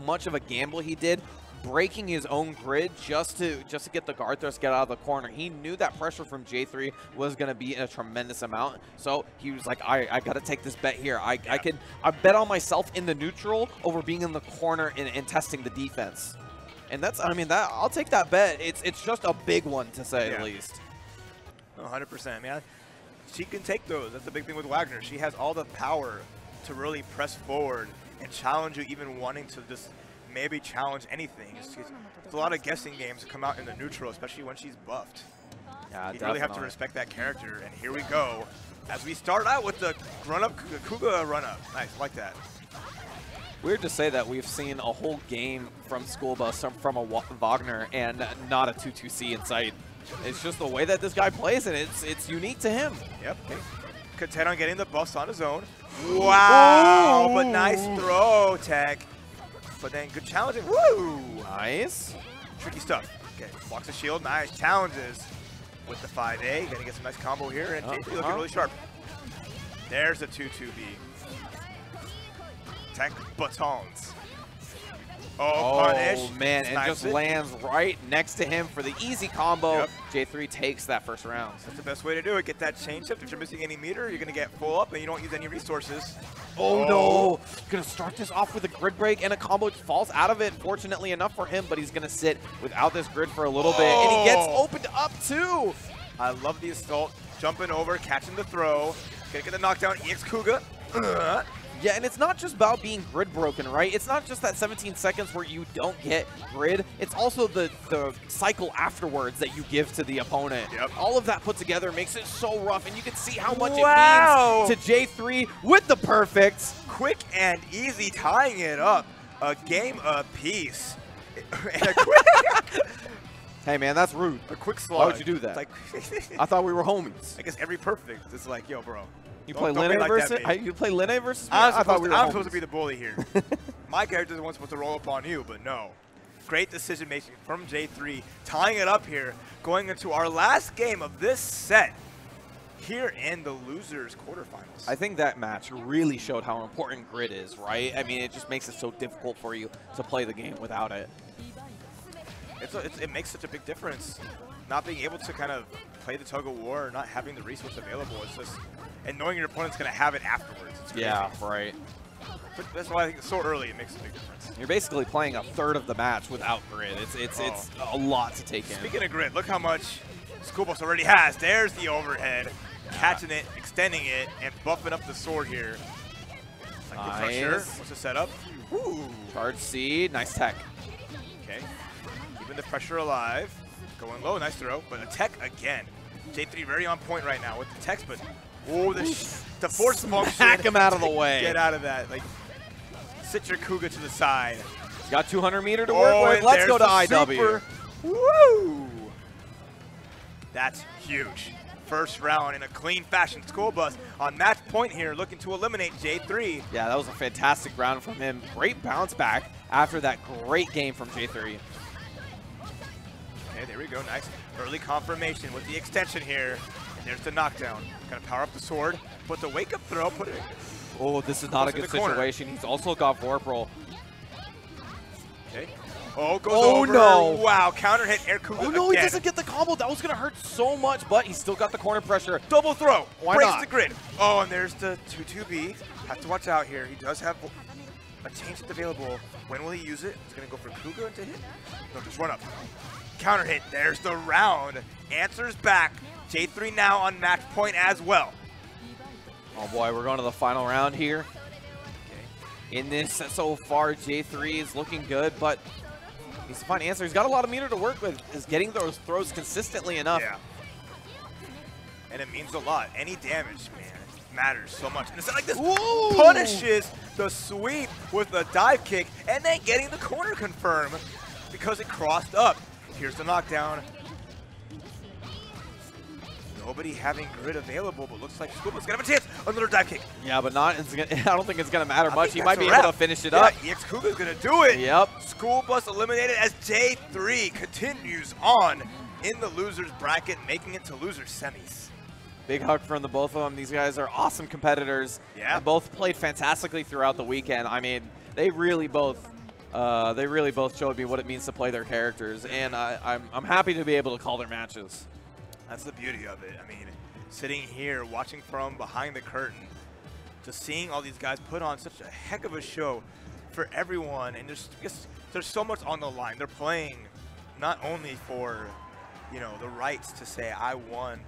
much of a gamble he did, breaking his own grid just to get the guard thrust, get out of the corner. He knew that pressure from J3 was going to be a tremendous amount, so he was like, I got to take this bet here. I bet on myself in the neutral over being in the corner and testing the defense. And that's, I mean, I'll take that bet. It's just a big one, to say the least. 100%, man. She can take those. That's the big thing with Wagner. She has all the power to really press forward and challenge you, even wanting to just maybe challenge anything. It's a lot of guessing games that come out in the neutral, especially when she's buffed. Yeah, you really have to respect that character. And here we go, as we start out with the run-up, Kuga run-up. Nice, like that. Weird to say that we've seen a whole game from School Bus from a Wagner and not a 2-2C in sight. It's just the way that this guy plays, and it's unique to him. Yep. Okay. Content on getting the buffs on his own. Wow, but nice throw tech. But then good challenging. Woo! Nice. Tricky stuff. Okay, blocks the shield. Nice challenges with the 5A. Gonna get some nice combo here, and J3 looking really sharp. There's a 2-2B. Tech batons. Oh, punish. Man, and just lands right next to him for the easy combo. J3 takes that first round. That's the best way to do it. Get that chain shift. If you're missing any meter, you're going to get full up and you don't use any resources. Oh, no. Going to start this off with a grid break and a combo falls out of it, fortunately enough for him, but he's going to sit without this grid for a little bit. And he gets opened up too. I love the assault. Jumping over, catching the throw. Gonna get the knockdown. EX Kuga. Yeah, and it's not just about being grid broken, right? It's not just that 17 seconds where you don't get grid. It's also the cycle afterwards that you give to the opponent. Yep. All of that put together makes it so rough, and you can see how much it means to J3 with the perfect. Quick and easy, tying it up. A game apiece. And a quick Hey, man, that's rude. A quick slug. Why would you do that? Like I thought we were homies. I guess every perfect is like, yo, bro. You play Linne versus you play Linne versus me? I'm supposed to be the bully here. My character is the one supposed to roll up on you, but no. Great decision making from J3, tying it up here, going into our last game of this set here in the losers quarterfinals. I think that match really showed how important grid is, right? I mean, it just makes it so difficult for you to play the game without it. It makes such a big difference. Not being able to kind of play the tug of war, not having the resource available, it's just, and knowing your opponent's going to have it afterwards. It's crazy. Yeah, right. But that's why I think it's so early, it makes a big difference. You're basically playing a third of the match without grid. It's a lot to take in. Speaking of grid, look how much School Bus already has. There's the overhead, catching it, extending it, and buffing up the sword here. Like the pressure. What's the setup? Woo! Charge C, nice tech. Okay. Keeping the pressure alive. Going low, nice throw, but a tech again. J3 very on point right now with the techs, but oh, the force function. Smack him out of the way. Get out of that. Like, sit your Kuga to the side. He's got 200 meter to work with. Let's go to IW. Super. Woo! That's huge. First round in a clean fashion. School Bus on match point here, looking to eliminate J3. Yeah, that was a fantastic round from him. Great bounce back after that great game from J3. Okay, there we go. Nice early confirmation with the extension here. And there's the knockdown. Gonna power up the sword, but the wake up throw, put it. Oh, this is not a good situation. He's also got Vorpal. Okay. Oh, goes over. No. Wow, counter hit air Kuga Oh, no, again. he doesn't get the combo. That was going to hurt so much, but he's still got the corner pressure. Double throw. Why breaks not? the grid. Oh, and there's the 2-2B. Have to watch out here. He does have a change that's available. When will he use it? He's going to go for Kuga to hit? No, just run up. Counter hit. There's the round. Answers back. J3 now on match point as well. Oh, boy, we're going to the final round here. In this so far, J3 is looking good, but needs to find an answer. He's got a lot of meter to work with. Is getting those throws consistently enough. Yeah. And it means a lot. Any damage, man, matters so much. And it's like this punishes the sweep with a dive kick and then getting the corner confirm because it crossed up. Here's the knockdown. Nobody having grid available, but looks like School Bus gonna have a chance. Another dive kick. Yeah, but not. I don't think it's gonna matter much. He might be able to finish it up. EX Kuga's gonna do it. Yep. School Bus eliminated as J3 continues on in the losers bracket, making it to loser semis. Big hug from the both of them. These guys are awesome competitors. Yeah. And both played fantastically throughout the weekend. I mean, they really both showed me what it means to play their characters, and I'm happy to be able to call their matches. That's the beauty of it. I mean, sitting here, watching from behind the curtain, just seeing all these guys put on such a heck of a show for everyone, and there's so much on the line. They're playing not only for, you know, the rights to say I won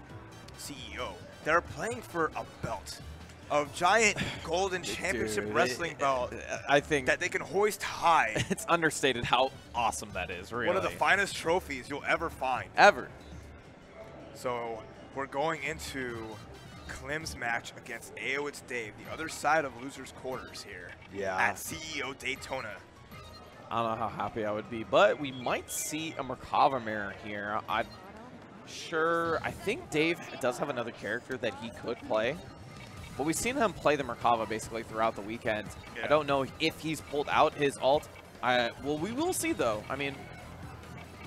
CEO. They're playing for a belt, a giant golden championship wrestling belt. I think that they can hoist high. It's understated how awesome that is. Really, one of the finest trophies you'll ever find. Ever. So we're going into Klim's match against AO It's Dave, the other side of losers quarters here. Yeah. At CEO Daytona. I don't know how happy I would be, but we might see a Merkava mirror here. I'm sure. I think Dave does have another character that he could play, but we've seen him play the Merkava basically throughout the weekend. Yeah. I don't know if he's pulled out his ult. Well, we will see though. I mean,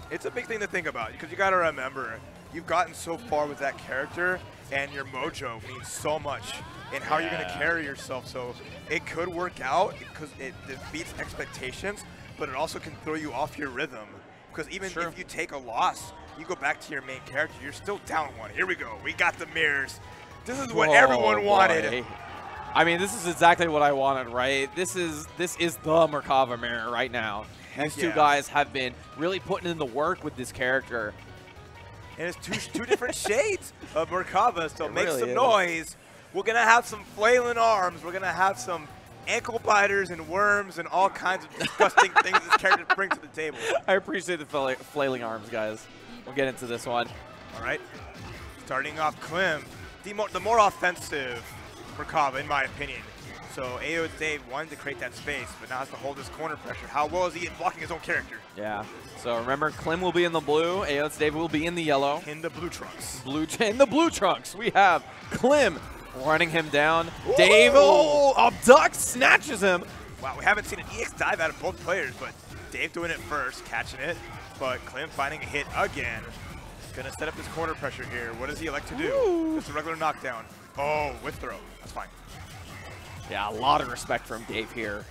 it's a big thing to think about because you got to remember, you've gotten so far with that character, and your mojo means so much in how you're going to carry yourself. So it could work out because it defeats expectations, but it also can throw you off your rhythm. Because even if you take a loss, you go back to your main character, you're still down one. Here we go. We got the mirrors. This is what everyone wanted. I mean, this is exactly what I wanted, right? This is the Merkava mirror right now. These two guys have been really putting in the work with this character. And it's two different shades of Merkaba, so make really some is. noise. We're going to have some flailing arms. We're going to have some ankle biters and worms and all kinds of disgusting things this character brings to the table. I appreciate the flailing arms, guys. We'll get into this one. All right. Starting off Klim, the more offensive Merkaba, in my opinion. So AO Dave wanted to create that space, but now has to hold his corner pressure. How well is he at blocking his own character? Yeah. So remember, Klim will be in the blue. AO Dave will be in the yellow. In the blue trunks. In the blue trunks, we have Klim running him down. Dave, abduct, snatches him. Wow, we haven't seen an EX dive out of both players, but Dave doing it first, catching it. But Klim finding a hit again. Gonna set up his corner pressure here. What does he elect to do? Just a regular knockdown. Oh, whip throw. That's fine. Yeah, a lot of respect from Dave here.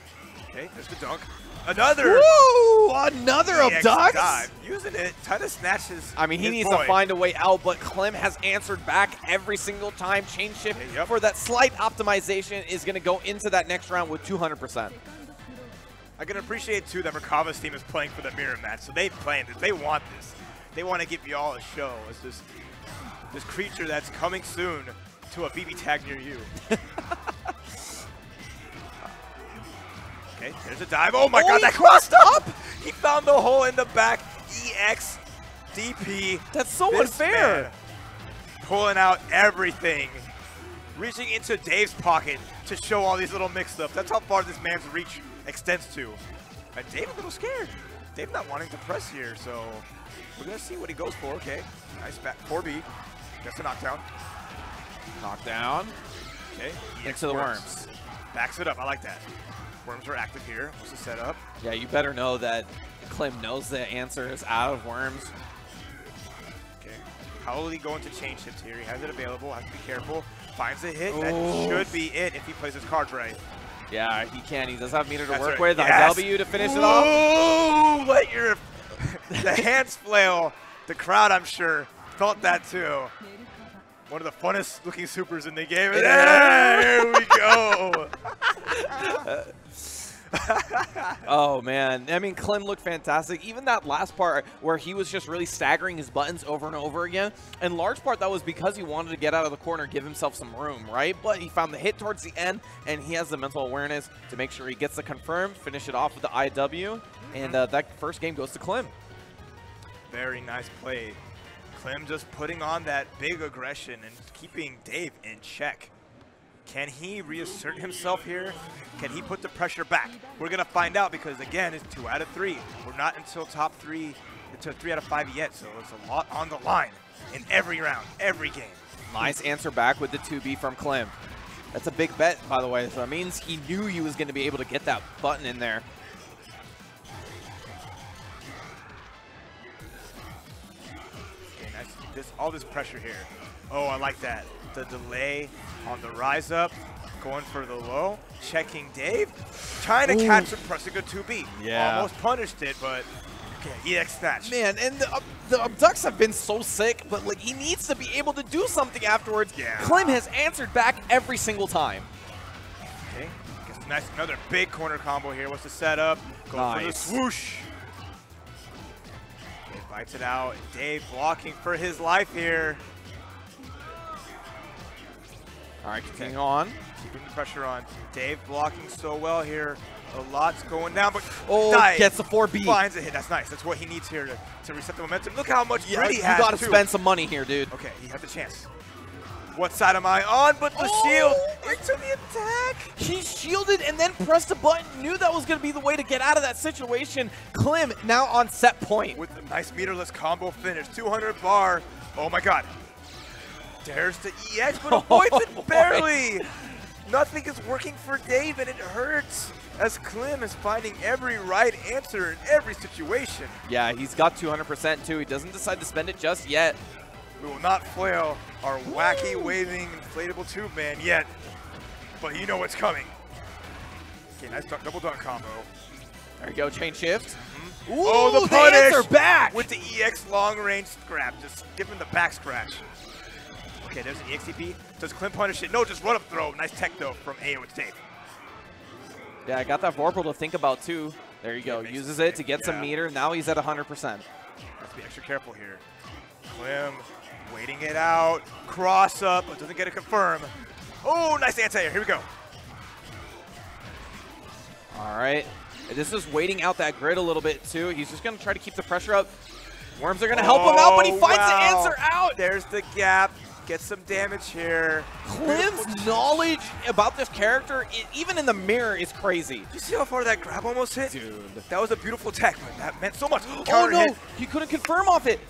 Okay, there's the dunk. Another! Woo! Another abduct? Dive. Using it, trying to snatch his I mean, he needs boy. to find a way out, but Klim has answered back every single time. Chain shift for that slight optimization is going to go into that next round with 200%. I can appreciate, too, that Merkava's team is playing for the mirror match, so they planned this. They want this. They want to give you all a show. It's this creature that's coming soon to a BB tag near you. Okay, there's a dive. Oh my god, that crossed up! He found the hole in the back. EX, DP. That's so unfair. Pulling out everything. Reaching into Dave's pocket to show all these little mix-ups. That's how far this man's reach extends to. And Dave a little scared. Dave not wanting to press here, so we're going to see what he goes for. Okay, nice back. 4B. Gets a knockdown. Knockdown. Okay. Next to the worms. Backs it up. I like that. Worms are active here. What's the setup? Yeah, you better know that Klim knows the answer is out of worms. Okay. How will he go into chain shift here? He has it available. Has to be careful. Finds a hit. That should be it if he plays his cards right. Yeah, he can. He does have meter to That's work right. with. Yes. IW to finish it off. Let your the hands flail. The crowd, I'm sure, felt that too. One of the funnest looking supers in the game. Yeah. There we go. Oh man, I mean, Klim looked fantastic. Even that last part where he was just really staggering his buttons over and over again. In large part, that was because he wanted to get out of the corner, give himself some room, right? But he found the hit towards the end, and he has the mental awareness to make sure he gets the confirm, finish it off with the IW, and that first game goes to Klim. Very nice play. Klim just putting on that big aggression and keeping Dave in check. Can he reassert himself here? Can he put the pressure back? We're going to find out because, again, it's 2 out of 3. We're not until top 3, until 3 out of 5 yet, so it's a lot on the line in every round, every game. Nice answer back with the 2B from Klim. That's a big bet, by the way, so that means he knew he was going to be able to get that button in there. Okay, nice. All this pressure here. Oh, I like that. The delay on the rise up, going for the low, checking Dave, trying to catch him, pressing a 2B. Yeah. Almost punished it, but okay, EX snatch. Man, and the abducts have been so sick, but like he needs to be able to do something afterwards. Yeah. Klim has answered back every single time. Okay, gets nice, another big corner combo here. What's the setup? Going for the swoosh. Okay, bites it out. Dave blocking for his life here. All right, continuing on. Keeping the pressure on. Dave blocking so well here. A lot's going down, but gets the 4B. Finds a hit. That's nice. That's what he needs here to reset the momentum. Look how much grit he has, You got to spend some money here, dude. Okay, he has a chance. What side am I on? But the shield into the attack. He shielded and then pressed a button. Knew that was going to be the way to get out of that situation. Klim now on set point. With a nice meterless combo finish. 200 bar. Oh, my God. Dares to EX, but avoids it barely. Nothing is working for Dave, and it hurts as Klim is finding every right answer in every situation. Yeah, he's got 200% too. He doesn't decide to spend it just yet. We will not flail our wacky waving inflatable tube man yet, but you know what's coming. Okay, nice double dunk combo. There you go, chain shift. Ooh, oh, the punish! Answer back! With the EX long range scrap, just give him the back scratch. Okay, there's an EXCP. Does Klim punish it? No, just run up throw. Nice tech though from AO with Dave. Yeah, I got that Vorpal to think about too. There you go. Uses it to get some meter. Now he's at 100%. Have to be extra careful here. Clem waiting it out. Cross up, but doesn't get it confirmed. Oh, nice anti-air. Here we go. All right. This is waiting out that grid a little bit, too. He's just going to try to keep the pressure up. Worms are going to help him out, but he finds the answer out. There's the gap. Get some damage here. Clem's knowledge about this character, even in the mirror, is crazy. Did you see how far that grab almost hit? Dude. That was a beautiful attack, man. That meant so much. Oh, no. Hit. He couldn't confirm off it.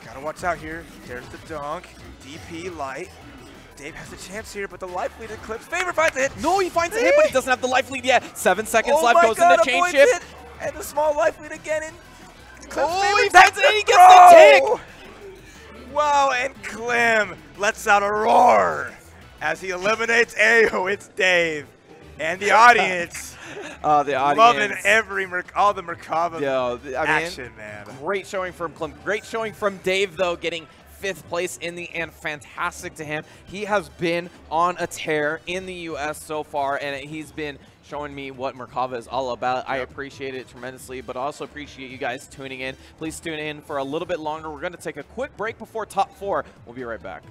Gotta watch out here. There's the dunk. DP light. Dave has a chance here, but the life lead in Clem's favor finds a hit. No, he finds a hit, but he doesn't have the life lead yet. 7 seconds Oh left, my goes God, into chain shift. It. And the small life lead again in Clem's Oh, favor. he finds it and he gets the tick. Wow, and Clem lets out a roar as he eliminates Ayo. It's Dave. And the audience. The audience. Loving all the Merkava action, man. Great showing from Clem. Great showing from Dave, though, getting 5th place in the end. Fantastic to him. He has been on a tear in the U.S. so far, and he's been showing me what Merkava is all about. I appreciate it tremendously, but also appreciate you guys tuning in. Please tune in for a little bit longer. We're going to take a quick break before top 4. We'll be right back.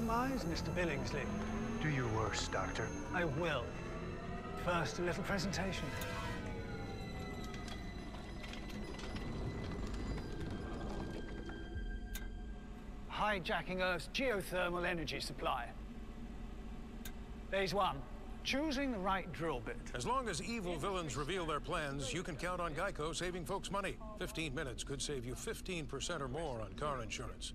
compromise, Mr. Billingsley? Do your worst, Doctor. I will. First, a little presentation. Hijacking Earth's geothermal energy supply. Phase 1. Choosing the right drill bit. As long as evil villains reveal their plans, you can count on Geico saving folks money. 15 minutes could save you 15% or more on car insurance.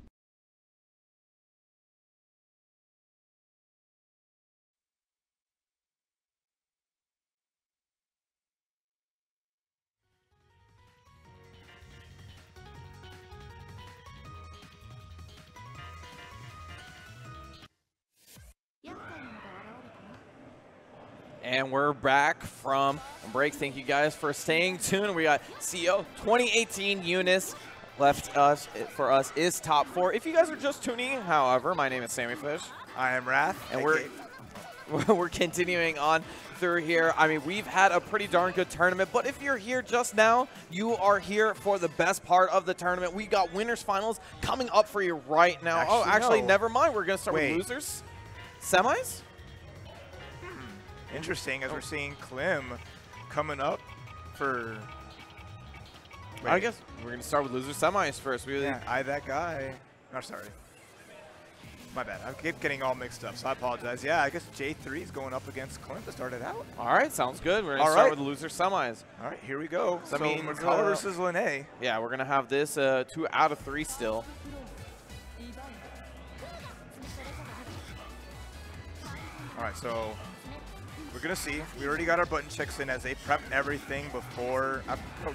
And we're back from break. Thank you guys for staying tuned. We got CEO 2018 UNIST left us for us is top 4. If you guys are just tuning in, however, my name is Sammy Fish. I am Wrath. And we're continuing on through here. I mean, we've had a pretty darn good tournament, but if you're here just now, you are here for the best part of the tournament. We got winners finals coming up for you right now. Actually, no. never mind. We're going to start with losers. Semis? Interesting, as we're seeing Clem coming up for... I guess we're going to start with losers semis first. Yeah, that guy. No, sorry. My bad. I keep getting all mixed up, so I apologize. Yeah, I guess J3 is going up against Clem to start it out. All right, sounds good. We're going to start with loser semis. All right, here we go. So that means Makala versus Lene. Yeah, we're going to have this 2 out of 3 still. All right, so we're going to see. We already got our button checks in as they prep everything before,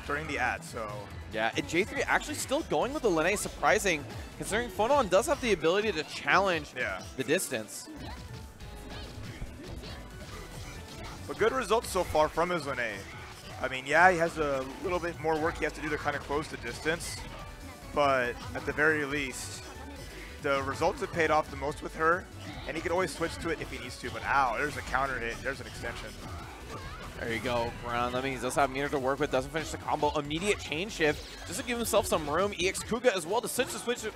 during the ad, so. Yeah, and J3 actually still going with the Lene, surprising, considering Phonon does have the ability to challenge the distance. But good results so far from his Lene. I mean, yeah, he has a little bit more work he has to do to kind of close the distance, but at the very least, the results have paid off the most with her, and he can always switch to it if he needs to, but ow, there's a counter hit, there's an extension. There you go, Brown. That means he does have meter to work with, doesn't finish the combo. Immediate chain shift, just to give himself some room. EX Kuga as well to switch the situation.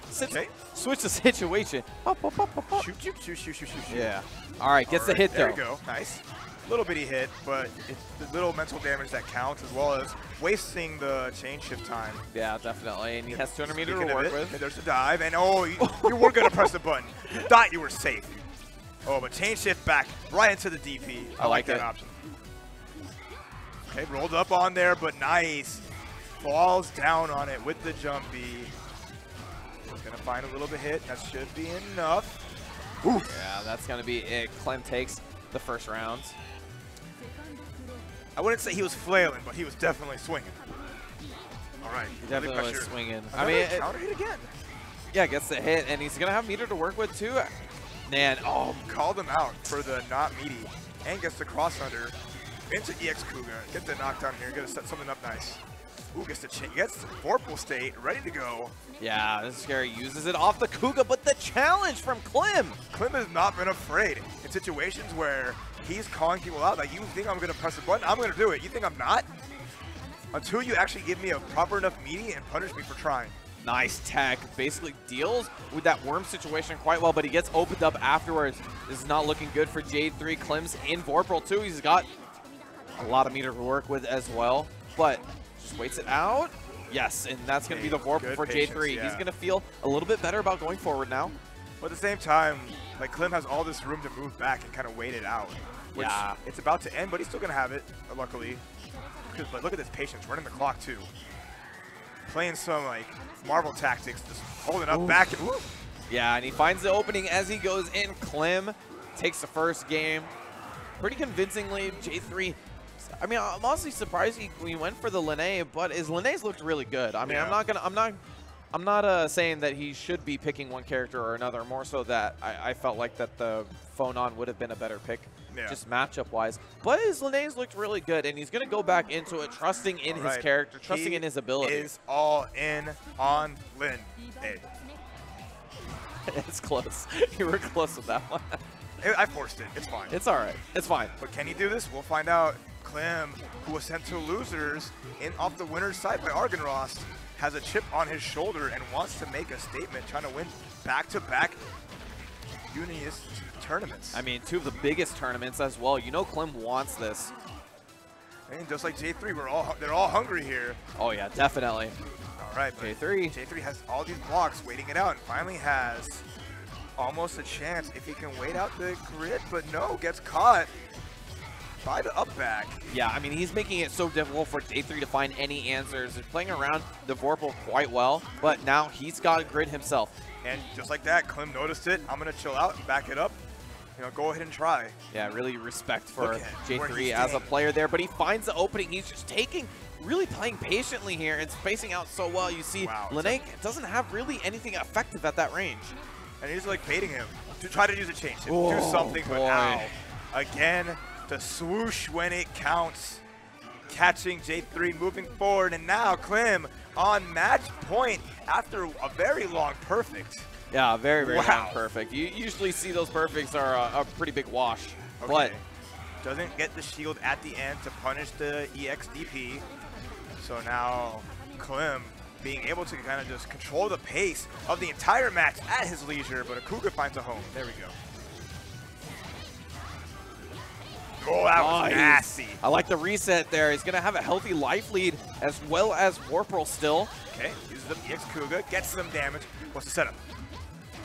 Shoot. Yeah. All right, gets the hit though. There you go, nice. Little bitty hit, but it's the little mental damage that counts, as well as wasting the chain shift time. Yeah, definitely, and he has 200 meter to work with. And there's the dive, and oh, you were gonna press the button. You thought you were safe. Oh, but chain shift back right into the DP. I like that option. Okay, rolled up on there, but nice. Falls down on it with the jumpy. He's gonna find a little bit hit. That should be enough. Oof. Yeah, that's gonna be it. Clem takes the first rounds. I wouldn't say he was flailing, but he was definitely swinging. All right, he definitely was swinging. I mean, counter hit again. Yeah, gets the hit, and he's gonna have meter to work with too. Man, called him out for the not meaty, and gets the cross under into EX Kuga. Get the knockdown here. Gonna set something up nice. Ooh, gets the Vorpal state ready to go. Yeah, this is scary. Uses it off the Kuga, but the challenge from Clem. Clem has not been afraid in situations where he's calling people out. Like, you think I'm gonna press a button? I'm gonna do it. You think I'm not? Until you actually give me a proper enough meaty and punish me for trying. Nice tech. Basically deals with that worm situation quite well, but he gets opened up afterwards. This is not looking good for J3. Clem's in Vorpal too. He's got a lot of meter to work with as well, but just waits it out. Yes, and that's going to be the Vorpal for J3. Yeah. He's going to feel a little bit better about going forward now. But at the same time, like, Clem has all this room to move back and kind of wait it out. Which it's about to end, but he's still going to have it, luckily. But look at this patience, running the clock too. Playing some, like, Marvel tactics, just holding up back. Ooh. Yeah, and he finds the opening as he goes in. Clem takes the first game pretty convincingly. J3, I mean, I'm honestly surprised he went for the Lene, but his Lene's looked really good. I mean, I'm not saying that he should be picking one character or another. More so that I felt like that the Phonon would have been a better pick, just matchup wise. But his Lene's looked really good, and he's going to go back into it, trusting in his character, trusting in his ability. He is all in on Lin. Hey. It's close. You were close with that one. I forced it. It's fine. It's all right. It's fine. But can he do this? We'll find out. Clem, who was sent to losers off the winner's side by Argenrost, has a chip on his shoulder and wants to make a statement, trying to win back-to-back UNIST tournaments. I mean, 2 of the biggest tournaments as well. You know Clem wants this. And just like J3, they're all hungry here. Oh yeah, definitely. All right, but J3. J3 has all these blocks waiting it out and finally has almost a chance if he can wait out the grid, but no, gets caught by the up back. Yeah, I mean, he's making it so difficult for J3 to find any answers. He's playing around the Vorpal quite well, but now he's got a grid himself. And just like that, Clem noticed it. I'm going to chill out and back it up. You know, go ahead and try. Yeah, really respect for J3 as a staying. player there, but he finds the opening. He's just really playing patiently here and spacing out so well. You see, Lene doesn't have really anything effective at that range. And he's like baiting him to try to use a change. Oh, do something, but boy. ow. Again, the swoosh when it counts. Catching J3 moving forward, and now Clem on match point after a very long perfect. Yeah, very, very Wow. perfect. You usually see those perfects are a pretty big wash, Okay. but Doesn't get the shield at the end to punish the EXDP. So now Clem being able to kind of just control the pace of the entire match at his leisure, but Akuga finds a home. There we go. Oh, that was nasty. I like the reset there. He's going to have a healthy life lead as well as Vorpal still. Okay, uses the EX Kuga, gets some damage. What's the setup?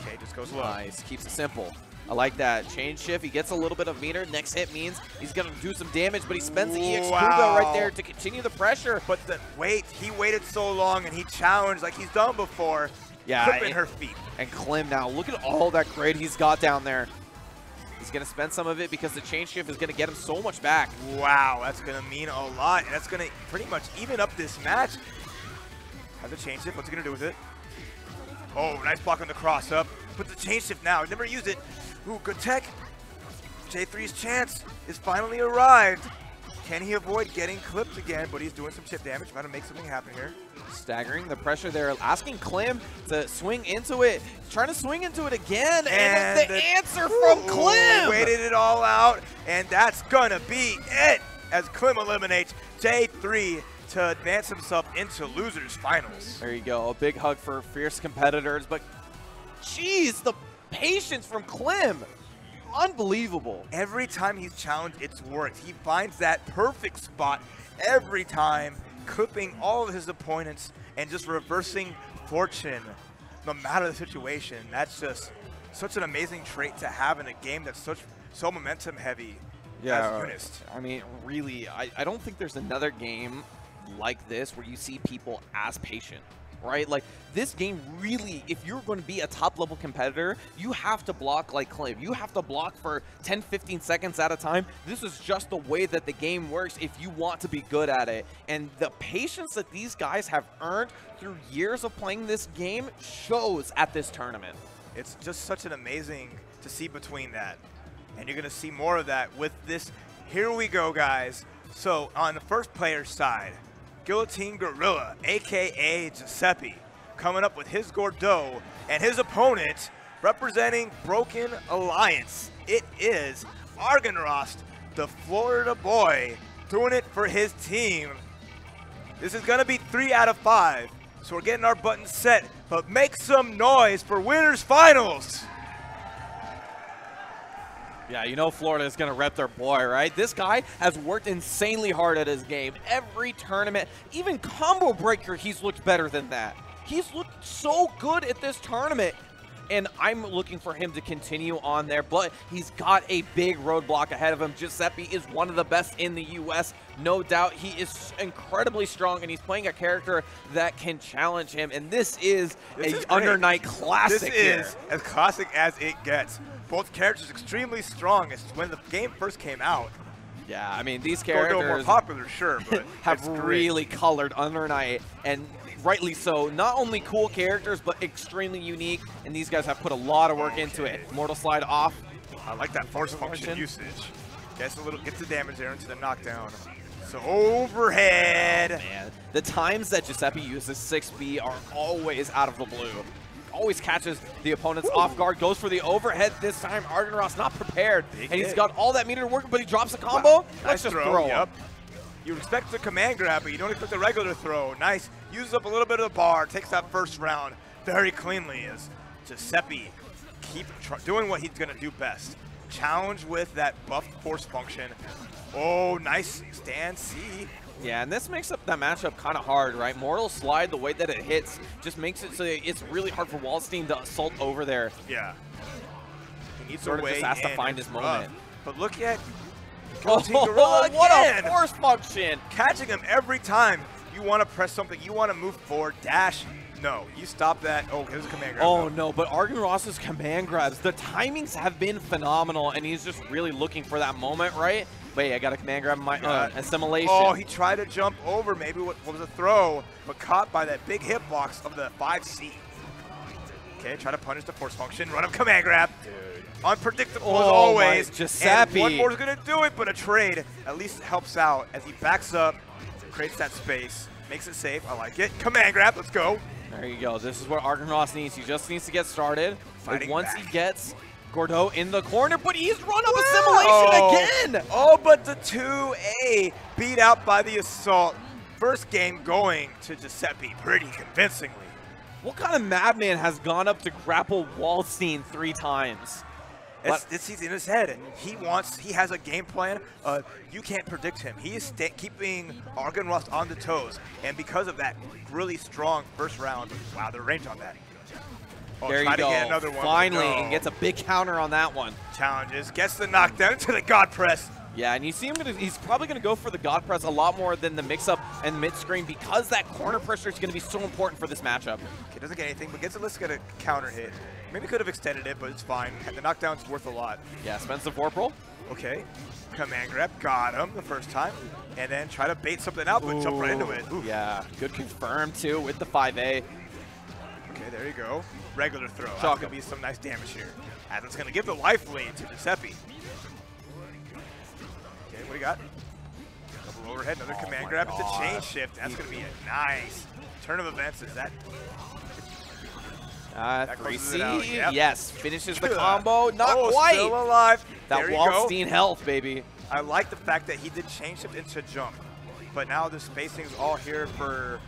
Okay, just goes low. Nice, keeps it simple. I like that. Chain shift, he gets a little bit of meter. Next hit means he's going to do some damage, but he spends the EX Kuga right there to continue the pressure. But he waited so long and he challenged like he's done before. Yeah, clipping her feet. And Clem now, look at all that grid he's got down there. He's going to spend some of it because the chain shift is going to get him so much back. Wow, that's going to mean a lot. And that's going to pretty much even up this match. Has a chain shift. What's he going to do with it? Oh, nice block on the cross up. Put the chain shift now. Never used it. Ooh, good tech. J3's chance is finally arrived. Can he avoid getting clipped again? But he's doing some chip damage. Trying to make something happen here. Staggering the pressure there, asking Clem to swing into it. Trying to swing into it again, and the answer from Clem! Waited it all out, and that's gonna be it as Clem eliminates J3 to advance himself into losers finals. There you go, a big hug for fierce competitors, but geez, the patience from Clem, unbelievable. Every time he's challenged, it's worked. He finds that perfect spot every time, clipping all of his opponents and just reversing fortune no matter the situation. That's just such an amazing trait to have in a game that's so momentum heavy as UNIST. I mean, really, I don't think there's another game like this where you see people as patient, right? Like, this game really, if you're going to be a top-level competitor, you have to block like Clem. You have to block for 10, 15 seconds at a time. This is just the way that the game works if you want to be good at it. And the patience that these guys have earned through years of playing this game shows at this tournament. It's just such an amazing to see between that. And you're going to see more of that with this. Here we go, guys. So, on the first player side, Guillotine Gorilla, a.k.a. Giuseppe, coming up with his Gordeau, and his opponent, representing Broken Alliance. It is Argenrost, the Florida boy, doing it for his team. This is going to be 3 out of 5, so we're getting our buttons set, but make some noise for Winners Finals. Yeah, you know Florida is going to rep their boy, right? This guy has worked insanely hard at his game. Every tournament, even Combo Breaker, he's looked better than that. He's looked so good at this tournament. And I'm looking for him to continue on there, but he's got a big roadblock ahead of him. Giuseppe is one of the best in the U.S., no doubt. He is incredibly strong, and he's playing a character that can challenge him. And this is an Under Night classic. This is as classic as it gets. Both characters extremely strong. It's when the game first came out. Yeah, I mean, these characters more popular, sure, but have really colored Under Night, and rightly so. Not only cool characters, but extremely unique, and these guys have put a lot of work into it. Mortal Slide off. I like that force function usage. Gets the damage there into the knockdown. So overhead. Man, the times that Giuseppe uses 6B are always out of the blue. Always catches the opponents off guard, goes for the overhead. This time, Argenrost not prepared, and he's got all that meter to work, but he drops a combo. Wow. Let's just throw him. You expect the command grab, but you don't expect the regular throw. Nice. Uses up a little bit of the bar, takes that first round very cleanly as Giuseppe keep doing what he's going to do best. Challenge with that buffed force function. Oh, nice stand C. Yeah, and this makes up that matchup kind of hard, right? Mortal Slide, the way that it hits, just makes it so it's really hard for Waldstein to assault over there. Yeah. He needs Sort a of way just has to in. find his moment. But look at Oh, Gorilla what again. a force function! Catching him every time. You want to press something, you want to move forward, dash. No, you stop that. Oh, here's a command grab. Oh no, but Argon Ross's command grabs, the timings have been phenomenal, and he's just really looking for that moment, right? Wait, I got a command grab in my assimilation. Oh, he tried to jump over maybe what was a throw, but caught by that big hitbox of the 5C. Okay, try to punish the force function, run up command grab. Dude. Unpredictable as always. Giuseppe. And one more is going to do it, but a trade at least helps out as he backs up, creates that space, makes it safe. I like it. Command grab, let's go. There you go. This is what Argon Ross needs. He just needs to get started. Fighting once back. he gets Gordeau in the corner, but he's run up assimilation again. Oh, but the 2A beat out by the assault. First game going to Giuseppe pretty convincingly. What kind of madman has gone up to grapple Waldstein 3 times? He's in his head. He has a game plan. You can't predict him. He is keeping Argon Ross on the toes. And because of that really strong first round, wow, the range on that. Oh, There you to go. get another one. Finally, No. and gets a big counter on that one. Challenges, gets the knockdown into the God Press. Yeah, and you see him, he's probably going to go for the God Press a lot more than the mix-up and mid-screen because that corner pressure is going to be so important for this matchup. Okay, doesn't get anything, but gets at least get a counter hit. Maybe could have extended it, but it's fine. The knockdown's worth a lot. Yeah, Spencer Vorpal. Okay, command grab, got him the first time, and then try to bait something out, but jump right into it. Ooh. Yeah, good confirm too with the 5A. Okay, there you go. Regular throw. That's Shock going him. to be some nice damage here. And it's going to give the life lead to Giuseppe. Okay, what do you got? Double overhead, another command my grab. It's a God. chain shift. That's going to be a nice turn of events. Is that? closes it out, 3C, yep. yes, finishes the combo. Not oh, quite. Still alive. That There you go. Waldstein health, baby. I like the fact that he did chain shift into jump. But now the spacing's all here for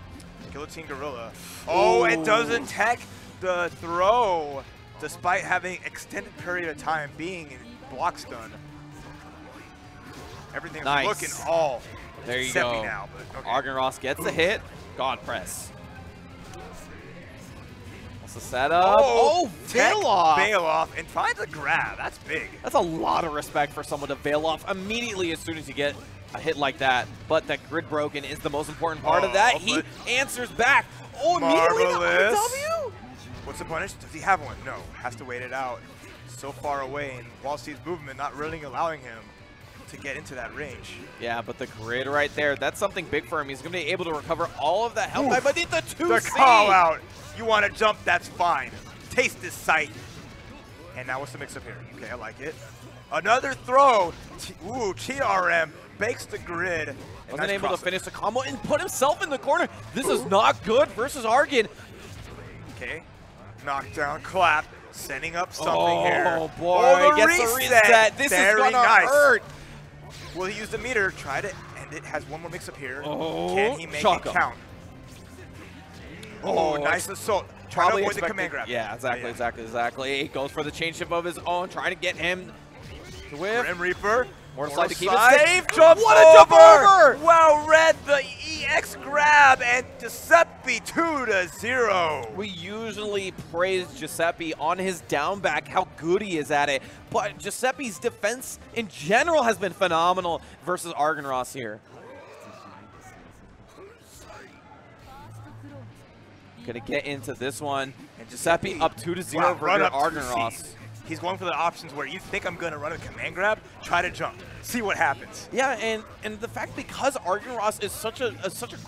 Guillotine Gorilla. Oh, it doesn't tech the throw despite having extended period of time being in block stun. Everything's Nice. looking all There you Giuseppe go. now. But okay. Argon Ross gets a hit. God press. What's the setup? Oh, tech veil off. Bail off and finds a grab. That's big. That's a lot of respect for someone to veil off immediately as soon as you get a hit like that. But that grid broken is the most important part of that. He but- answers back. Oh, immediately the Marvelous. RW? What's the punish? Does he have one? No. Has to wait it out. So far away, and Waldstein's movement not really allowing him to get into that range. Yeah, but the grid right there, that's something big for him. He's going to be able to recover all of that health. Oof. But the 2C. The call out. You want to jump? That's fine. Taste this sight. And now what's the mix up here? Okay, I like it. Another throw. Ooh, Cheetah RM bakes the grid. And Wasn't nice able to cross- finish the combo and put himself in the corner. This is not good versus Argon. Okay. Knockdown, clap. Setting up something Oh, here. boy, Oh, the gets the reset. This is Very gonna nice. hurt. Will he use the meter? Try to end it. Has one more mix up here. Oh, Can he make shock it him. count? Oh, Oh, nice assault. Try to Probably avoid the expected- command grab. Yeah, exactly. He goes for the chain shift of his own, trying to get him to whiff. Grim Reaper. Mortal Slide to keep it Slide. safe. Jump What a jump over! Well read the EX grab and Giuseppe 2-0. We usually praise Giuseppe on his down back, how good he is at it. But Giuseppe's defense in general has been phenomenal versus Argon Ross here. Gonna get into this one. And Giuseppe up 2-0 Wow, run versus up Argon 2C. Ross. He's going for the options where you think I'm going to run a command grab, try to jump, see what happens. Yeah, and the fact because Argon Ross is such a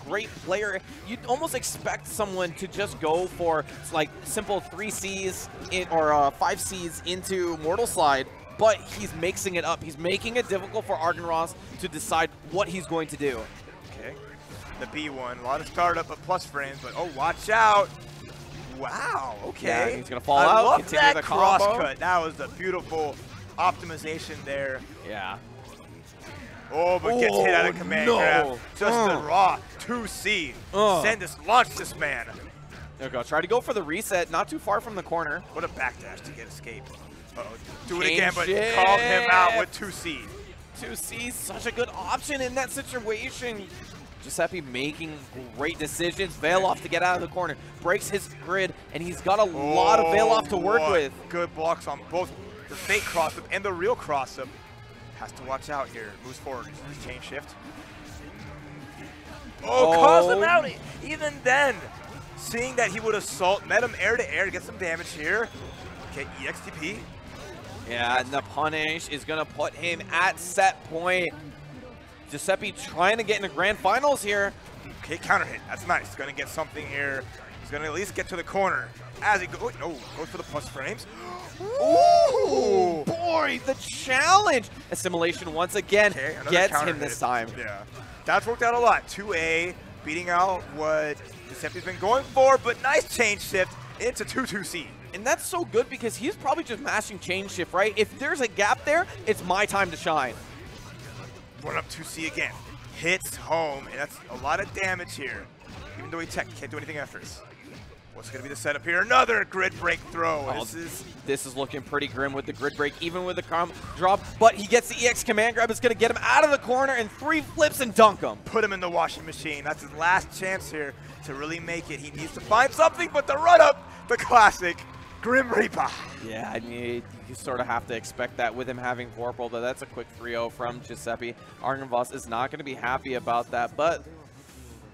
great player, you'd almost expect someone to just go for like simple 3Cs or 5Cs into Mortal Slide, but he's mixing it up. He's making it difficult for Argon Ross to decide what he's going to do. Okay, the B1, a lot of startup but plus frames, but oh, watch out. Wow, okay. Yeah, he's gonna fall I out, love continue that the cross combo. cut. That was a beautiful optimization there. Yeah. Oh, but gets hit out of command no. grab. Just the raw 2C. Launch this man. There we go. Try to go for the reset, not too far from the corner. What a backdash to get escape. Uh-oh. Do it Change again, but it. called him out with 2C. 2C, such a good option in that situation. Giuseppe making great decisions. Veil off to get out of the corner. Breaks his grid, and he's got a lot of Veil off to work with. Good blocks on both the fake cross-up and the real cross-up. Has to watch out here. Moves forward. Chain shift. Oh, calls him out. Even then, seeing that he would assault, met him air to air to get some damage here. Okay, EXTP. Yeah, and the punish is going to put him at set point. Giuseppe trying to get into grand finals here. Okay, counter hit. That's nice. Going to get something here. He's going to at least get to the corner. As he goes, no, goes for the plus frames. Ooh, boy, the challenge. Assimilation once again gets him this time. Yeah, that's worked out a lot. 2A beating out what Giuseppe's been going for, but nice change shift into 2-2C. And that's so good because he's probably just mashing change shift, right? If there's a gap there, it's my time to shine. Run up 2C again. Hits home, and that's a lot of damage here. Even though he tech, can't do anything after this. What's going to be the setup here? Another grid break throw. Oh, this is looking pretty grim with the grid break, even with the drop. But he gets the EX command grab. It's going to get him out of the corner and 3 flips and dunk him. Put him in the washing machine. That's his last chance here to really make it. He needs to find something, but the run up, the classic Grim Reaper. Yeah, I mean, you sort of have to expect that with him having Vorpal, but that's a quick 3-0 from Giuseppe. Argenvoss is not going to be happy about that, but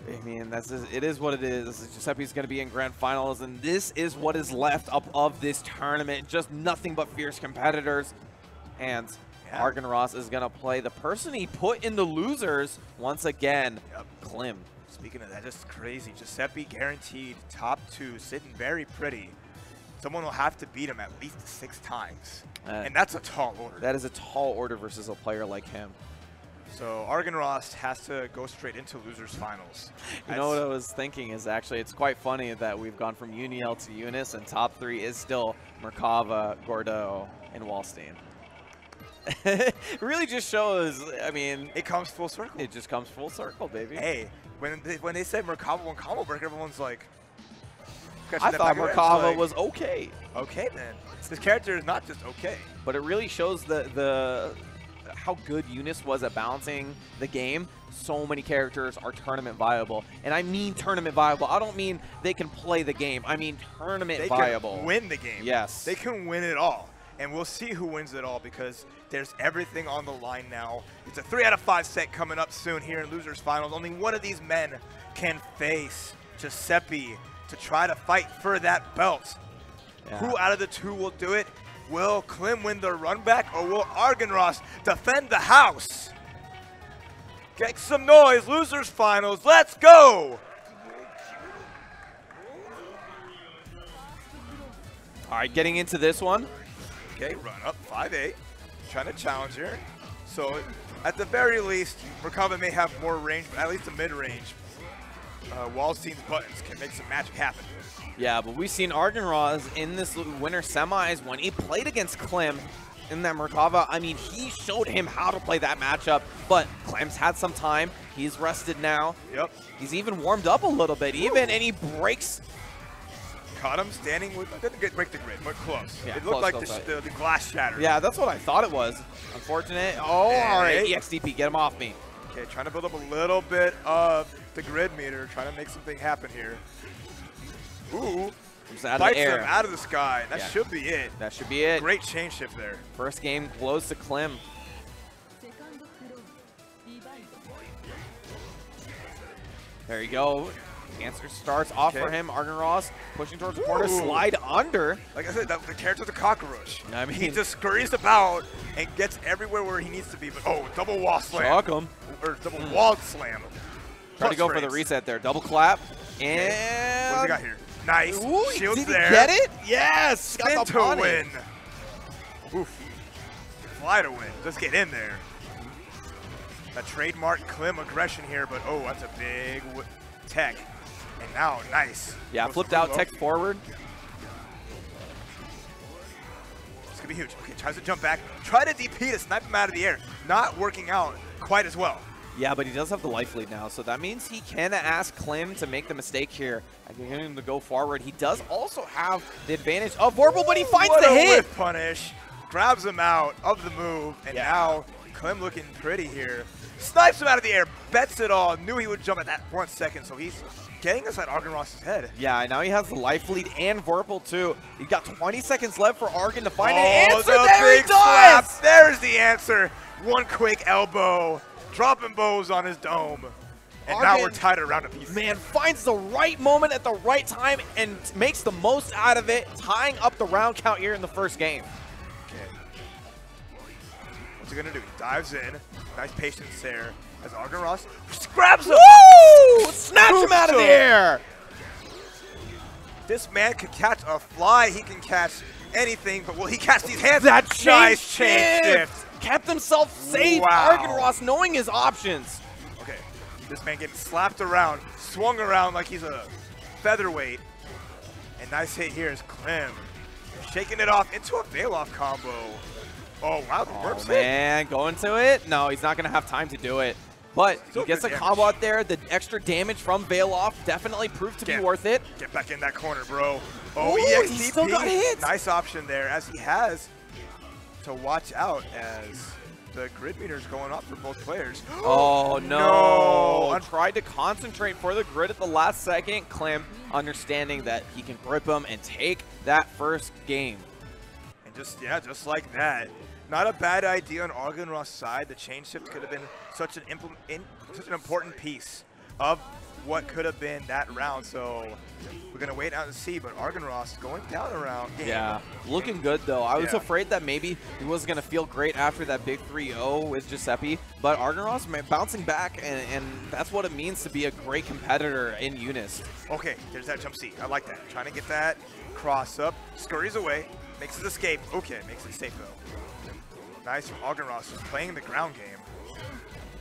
I mean, it is what it is. Giuseppe's going to be in grand finals, and this is what is left up of this tournament. Just nothing but fierce competitors. And Argenvoss is going to play the person he put in the losers once again, Klim. Speaking of that, just crazy. Giuseppe guaranteed top 2, sitting very pretty. Someone will have to beat him at least 6 times. And that's a tall order. That is a tall order versus a player like him. So Argenvoss has to go straight into losers finals. You know what I was thinking is actually it's quite funny that we've gone from UNIL to UNIST, and top 3 is still Merkava, Gordeau, and Wallstein. It really just shows, I mean, it comes full circle. It just comes full circle, baby. Hey, when they said Merkava won combo breaker, everyone's like, I thought Merkava was okay. Okay, then. This character is not just okay. But it really shows the how good UNIST was at balancing the game. So many characters are tournament viable. And I mean tournament viable. I don't mean they can play the game. I mean tournament viable. They can win the game. Yes. They can win it all. And we'll see who wins it all because there's everything on the line now. It's a 3 out of 5 set coming up soon here in losers finals. Only one of these men can face Giuseppe to try to fight for that belt. Yeah. Who out of the 2 will do it? Will Klim win the run back, or will Argenvoss defend the house? Get some noise, losers finals, let's go! All right, getting into this one. Okay, run up, 5-8, trying to challenge here. So at the very least, Merkava may have more range, but at least a mid-range. Wallstein's buttons can make some magic happen. Yeah, but we've seen Argenvoss in this winter semis when he played against Klim in that Merkava. I mean, he showed him how to play that matchup, but Klim's had some time. He's rested now. Yep. He's even warmed up a little bit, and he breaks. Caught him standing with, didn't break the grid, but close. Yeah, it looked like the glass shattered. Yeah, that's what I thought it was. Unfortunate. Oh, all right, EXDP, get him off me. Okay, trying to build up a little bit of the grid meter, trying to make something happen here. Ooh, bites him out of the sky. That should be it. That should be it. Great change shift there. First game close to Klim. There you go. Answer starts off for him. Argenvoss pushing towards the corner, slide under. Like I said, the character's a cockroach. I mean, he just scurries about and gets everywhere where he needs to be. But double wall slam. Shock him. Or double walled slam. Try to go for the reset there. Double clap. And what do we got here? Nice. Ooh, Shields did he there. Get it? Yes. Spin to win. Oof. Fly to win. Let's get in there. A trademark Klim aggression here, but that's a big tech. And now, nice. Yeah, flipped out, tech forward. It's going to be huge. Okay, tries to jump back. Try to DP to snipe him out of the air. Not working out quite as well. Yeah, but he does have the life lead now, so that means he can ask Klim to make the mistake here. I can get him to go forward. He does also have the advantage of Vorpal, but he finds the hit. Whiff punish, grabs him out of the move, and now Klim looking pretty here. Snipes him out of the air, bets it all, knew he would jump at that 1 second, so he's getting inside Argon Ross's head. Yeah, now he has the life lead and Vorpal too. He got 20 seconds left for Argon to find an answer. There he does! There's the answer. One quick elbow, dropping bows on his dome. And Argon, now we're tied around a piece. Man, finds the right moment at the right time and makes the most out of it, tying up the round count here in the first game. What's he gonna do? He dives in. Nice patience there as Argon Ross grabs him. Woo! Snaps him out of the air. This man can catch a fly. He can catch anything, but will he catch these hands? That nice chain shift. Kept himself safe. Wow. Argon Ross knowing his options. Okay, this man getting slapped around, swung around like he's a featherweight. And nice hit here is Klim. Shaking it off into a veil-off combo. Oh, wow, the works man, going to it? No, he's not going to have time to do it. But he gets a combo out there. The extra damage from Veil Off definitely proved to be worth it. Get back in that corner, bro. Oh, ooh, he still got hit. Nice option there, as he has to watch out as the grid meter's going up for both players. Oh, no. Tried to concentrate for the grid at the last second. Klim understanding that he can grip him and take that first game. And just like that. Not a bad idea on Argon Ross' side. The chain shift could have been such an important piece of what could have been that round. So we're gonna wait out and see. But Argon Ross going down around. Yeah, looking good though. I was afraid that maybe he wasn't gonna feel great after that big 3-0 with Giuseppe. But Argon Ross bouncing back, and that's what it means to be a great competitor in UNIST. Okay, there's that jump seat. I like that. Trying to get that cross up, scurries away, makes his escape. Okay, makes it safe though. Nice from Argon Ross, just playing the ground game.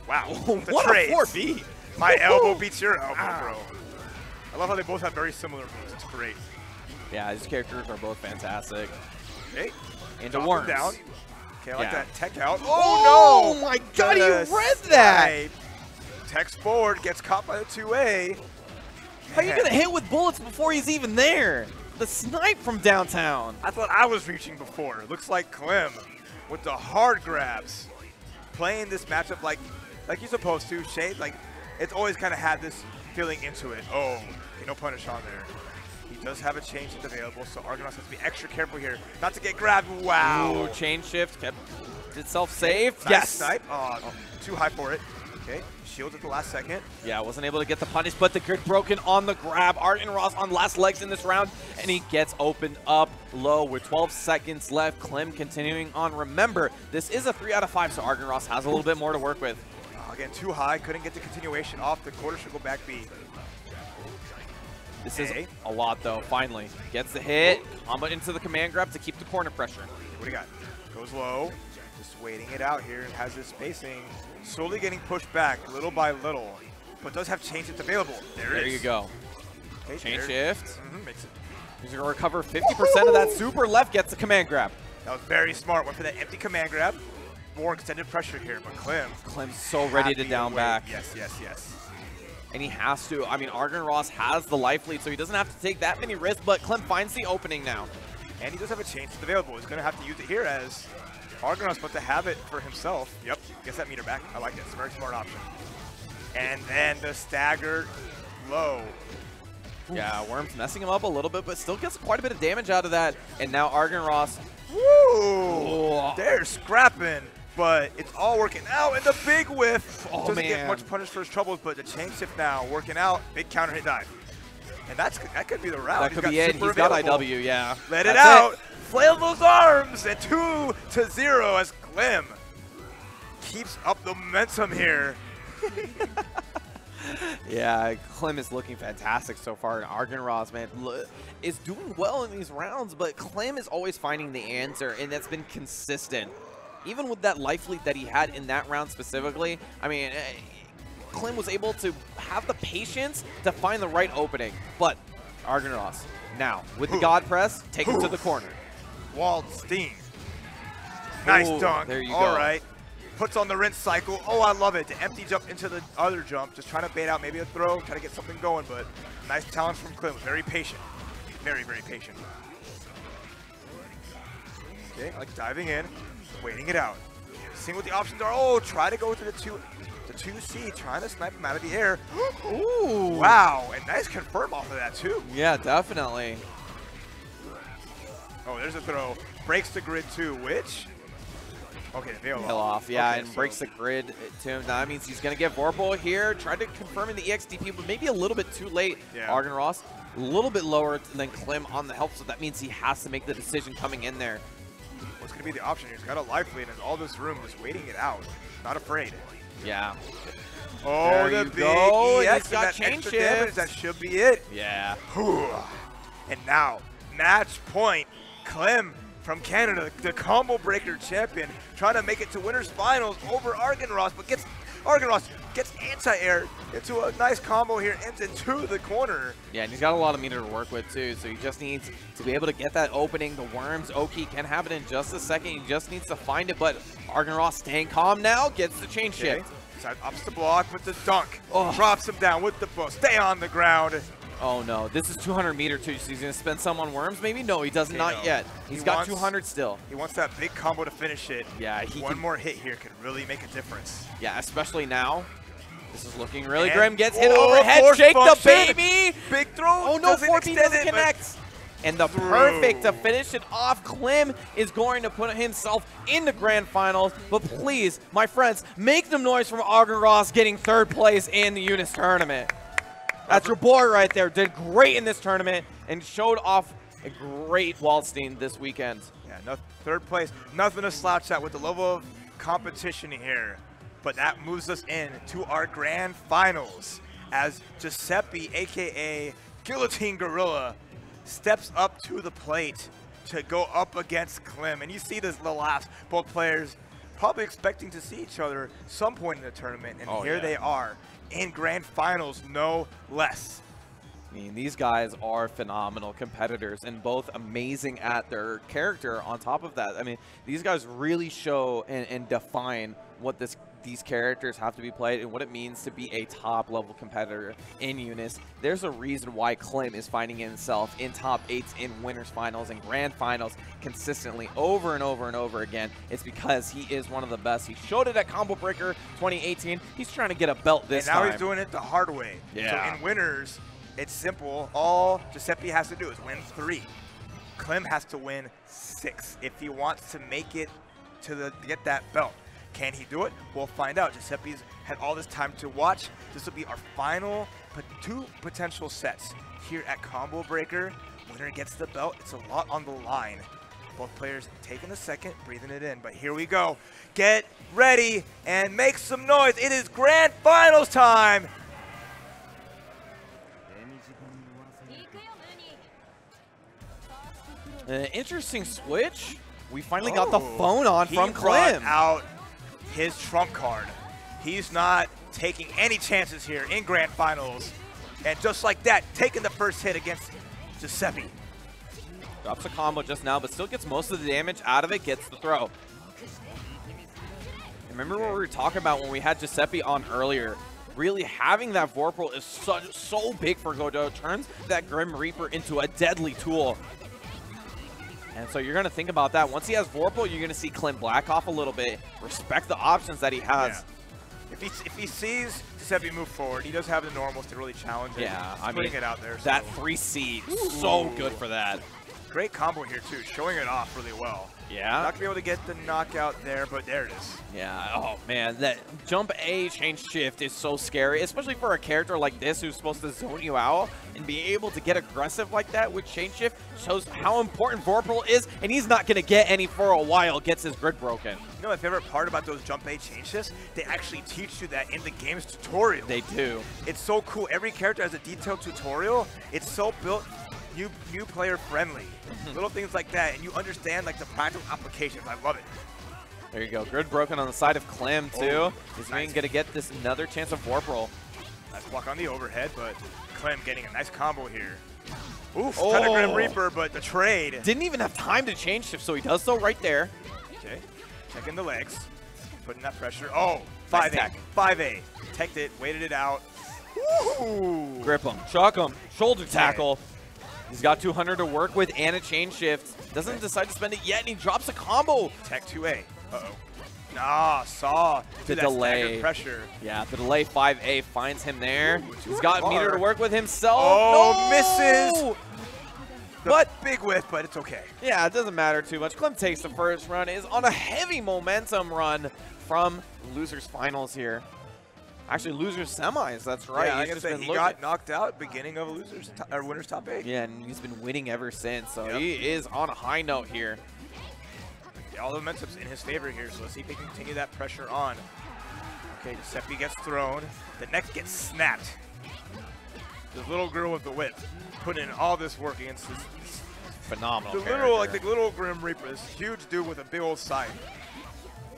Wow, what a 4B. My elbow beats your elbow, bro. I love how they both have very similar moves. It's great. Yeah, these characters are both fantastic. Okay, into worms. Down. Okay, I like that tech out. Oh, no! My God, he read that! Tech's forward, gets caught by the 2A. How are you gonna hit with bullets before he's even there? The snipe from downtown. That's what I was reaching before. Looks like Klim with the hard grabs, playing this matchup like you're supposed to. Shade, like it's always kind of had this feeling into it. Oh, okay, no punish on there. He does have a chain shift available, so Argon Ross has to be extra careful here, not to get grabbed. Wow. Ooh, chain shift kept itself safe. Nice snipe. Too high for it. Okay, shields at the last second. Yeah, wasn't able to get the punish, but the grid broken on the grab. Argon Ross on last legs in this round, and he gets opened up low with 12 seconds left. Klim continuing on. Remember, this is a 3 out of 5, so Argon Ross has a little bit more to work with. Again, too high, couldn't get the continuation off the quarter circle back B. This is a lot though, finally. Gets the hit, combo into the command grab to keep the corner pressure. What do you got? Goes low, just waiting it out here, and has this spacing. Slowly getting pushed back little by little, but does have chain shift available. There you go. Okay, chain shift. Makes it. He's going to recover 50% of that super left, gets the command grab. That was very smart. Went for that empty command grab. More extended pressure here, but Klim's so ready to down back. Yes, yes, yes. And he has to. I mean, Argon Ross has the life lead, so he doesn't have to take that many risks, but Klim finds the opening now. And he does have a chain shift available. He's going to have to use it here as Argon Ross about to have it for himself. Yep, gets that meter back. I like it. It's a very smart option. And then the stagger low. Yeah, Worm's messing him up a little bit, but still gets quite a bit of damage out of that. And now Argon Ross. Woo! They're scrapping, but it's all working out. And the big whiff doesn't get much punished for his troubles, but the chain shift now working out. Big counter hit dive. And that could be the round. That could be it. He's got IW, yeah. Let it out. Flail those arms. And 2-0 as Klim keeps up the momentum here. Yeah, Klim is looking fantastic so far. And Argon Ross, man, is doing well in these rounds, but Klim is always finding the answer, and that's been consistent. Even with that life lead that he had in that round specifically, I mean, Klim was able to have the patience to find the right opening. But Argon Ross, now, with the God Press, take him to the corner. Waldstein. Nice dunk. There you go. All right. puts on the rinse cycle. Oh, I love it. The empty jump into the other jump. Just trying to bait out maybe a throw, try to get something going, but nice challenge from Clem. Very patient. Very, very patient. Okay, like diving in, waiting it out. Seeing what the options are. Oh, try to go to the 2C, trying to snipe him out of the air. Ooh. Wow, and nice confirm off of that too. Yeah, definitely. Oh, there's a throw. Breaks the grid too, which... Okay, veil Off, yeah, okay, and breaks the grid to him. That means he's going to get Vorpal here. Tried to confirm in the EXDP, but maybe a little bit too late. Yeah. Argon Ross, a little bit lower than Clem on the help, so that means he has to make the decision coming in there. What's going to be the option here? He's got a life lead and all this room, just waiting it out. Not afraid. Yeah. Oh, There the you big go, and EX he's got and that chain extra shift. damage. That should be it. Yeah. And now, match point. Clem from Canada, the combo breaker champion, trying to make it to winners finals over Argon Ross, but Argon Ross gets anti-air into a nice combo here, ends into the corner. Yeah, and he's got a lot of meter to work with too, so he just needs to be able to get that opening. The Worms, Oki can have it in just a second. He just needs to find it, but Argon Ross staying calm now, gets the chain shift. Side ups the block with the dunk, Oh. drops him down with the boost, stay on the ground. Oh no, this is 200 meter too, so he's gonna spend some on Worms? Maybe? No, he does not no. yet. He's He got wants- 200 still. He wants that big combo to finish it. Yeah, he One can, more hit here could really make a difference. yeah, especially now. This is looking really And- grim. Gets hit oh, overhead, force shake the function. baby! Big throw. Oh no, 14 doesn't it, but connect. And the through. perfect to finish it off. Clem is going to put himself in the grand finals. But please, my friends, make some noise from Argon Ross getting third place in the UNIST tournament. That's your boy right there. Did great in this tournament and showed off a great Waldstein this weekend. Yeah, no, third place. Nothing to slouch at with the level of competition here. But that moves us in to our grand finals as Giuseppe, a.k.a. Guillotine Gorilla, steps up to the plate to go up against Clem. And you see this, the laughs, both players probably expecting to see each other some point in the tournament. And Oh, here yeah. they are in grand finals, no less. I mean, these guys are phenomenal competitors and both amazing at their character on top of that. I mean, these guys really show and define what these characters have to be played and what it means to be a top-level competitor in UNIST. There's a reason why Clem is finding himself in top 8s in winners finals and grand finals consistently over and over and over again. It's because he is one of the best. He showed it at Combo Breaker 2018. He's trying to get a belt this And now time. he's doing it the hard way. Yeah. So in winners, it's simple. All Giuseppe has to do is win 3. Clem has to win 6 if he wants to make it to get that belt. Can he do it? We'll find out. Giuseppe's had all this time to watch. This will be our final 2 potential sets here at Combo Breaker. Winner gets the belt. It's a lot on the line. Both players taking a second, breathing it in. But here we go. Get ready and make some noise. It is grand finals time. An interesting switch. We finally got the Oh, phone on he from brought Clem. out his trump card. He's not taking any chances here in grand finals. And just like that, taking the first hit against Giuseppe. Drops a combo just now, but still gets most of the damage out of it, gets the throw. Remember what we were talking about when we had Giuseppe on earlier? Really having that Vorpal is so big for Godot. Turns that Grim Reaper into a deadly tool. And so you're going to think about that. Once he has Vorpal, you're going to see Clem black off a little bit. Respect the options that he has. Yeah. If he sees Giuseppe move forward, he does have the normals to really challenge it. Yeah, He's I putting mean, it out there. that so. 3C, so good for that. Great combo here too, showing it off really well. Yeah. Not gonna be able to get the knockout there, but there it is. Yeah, oh man, that jump A change shift is so scary, especially for a character like this who's supposed to zone you out, and be able to get aggressive like that with change shift shows how important Vorpal is, and he's not gonna get any for a while, gets his grid broken. You know my favorite part about those jump A change shifts? They actually teach you that in the game's tutorial. They do. It's so cool. Every character has a detailed tutorial. It's so built new player friendly. Little things like that, and you understand like the practical applications. I love it. There you go, grid broken on the side of Clem too. Oh, He's nice. gonna get this another chance of Vorpal. Nice block on the overhead, but Clem getting a nice combo here. Oof, Oh. kind of Grim Reaper, but the trade. Didn't even have time to change shift, so he does so right there. Okay, checking the legs. putting that pressure. Oh, Nice 5A. tech. 5A. Teched it, waited it out. Woo! Grip him, chuck him, shoulder tackle. He's got 200 to work with and a chain shift. Doesn't decide to spend it yet, and he drops a combo. Tech 2A. Uh-oh. Nah, saw. The That delay. staggered pressure. Yeah, the delay 5A finds him there. Ooh, He's got meter to hard. work with himself. Oh, No! misses. The But big whiff, but it's okay. yeah, it doesn't matter too much. Clem takes the first run, is on a heavy momentum run from losers finals here. Actually, losers semis, that's right. Yeah, I He's gotta just say, been he looking. got knocked out beginning of winners top 8. Yeah, and he's been winning ever since, so Yep. he is on a high note here. Yeah, all the momentum's in his favor here, so let's see if he can continue that pressure on. Okay, Giuseppe gets thrown. The neck gets snapped. This little girl with the whip putting in all this work against this Phenomenal the little Grim Reaper, this huge dude with a big old scythe.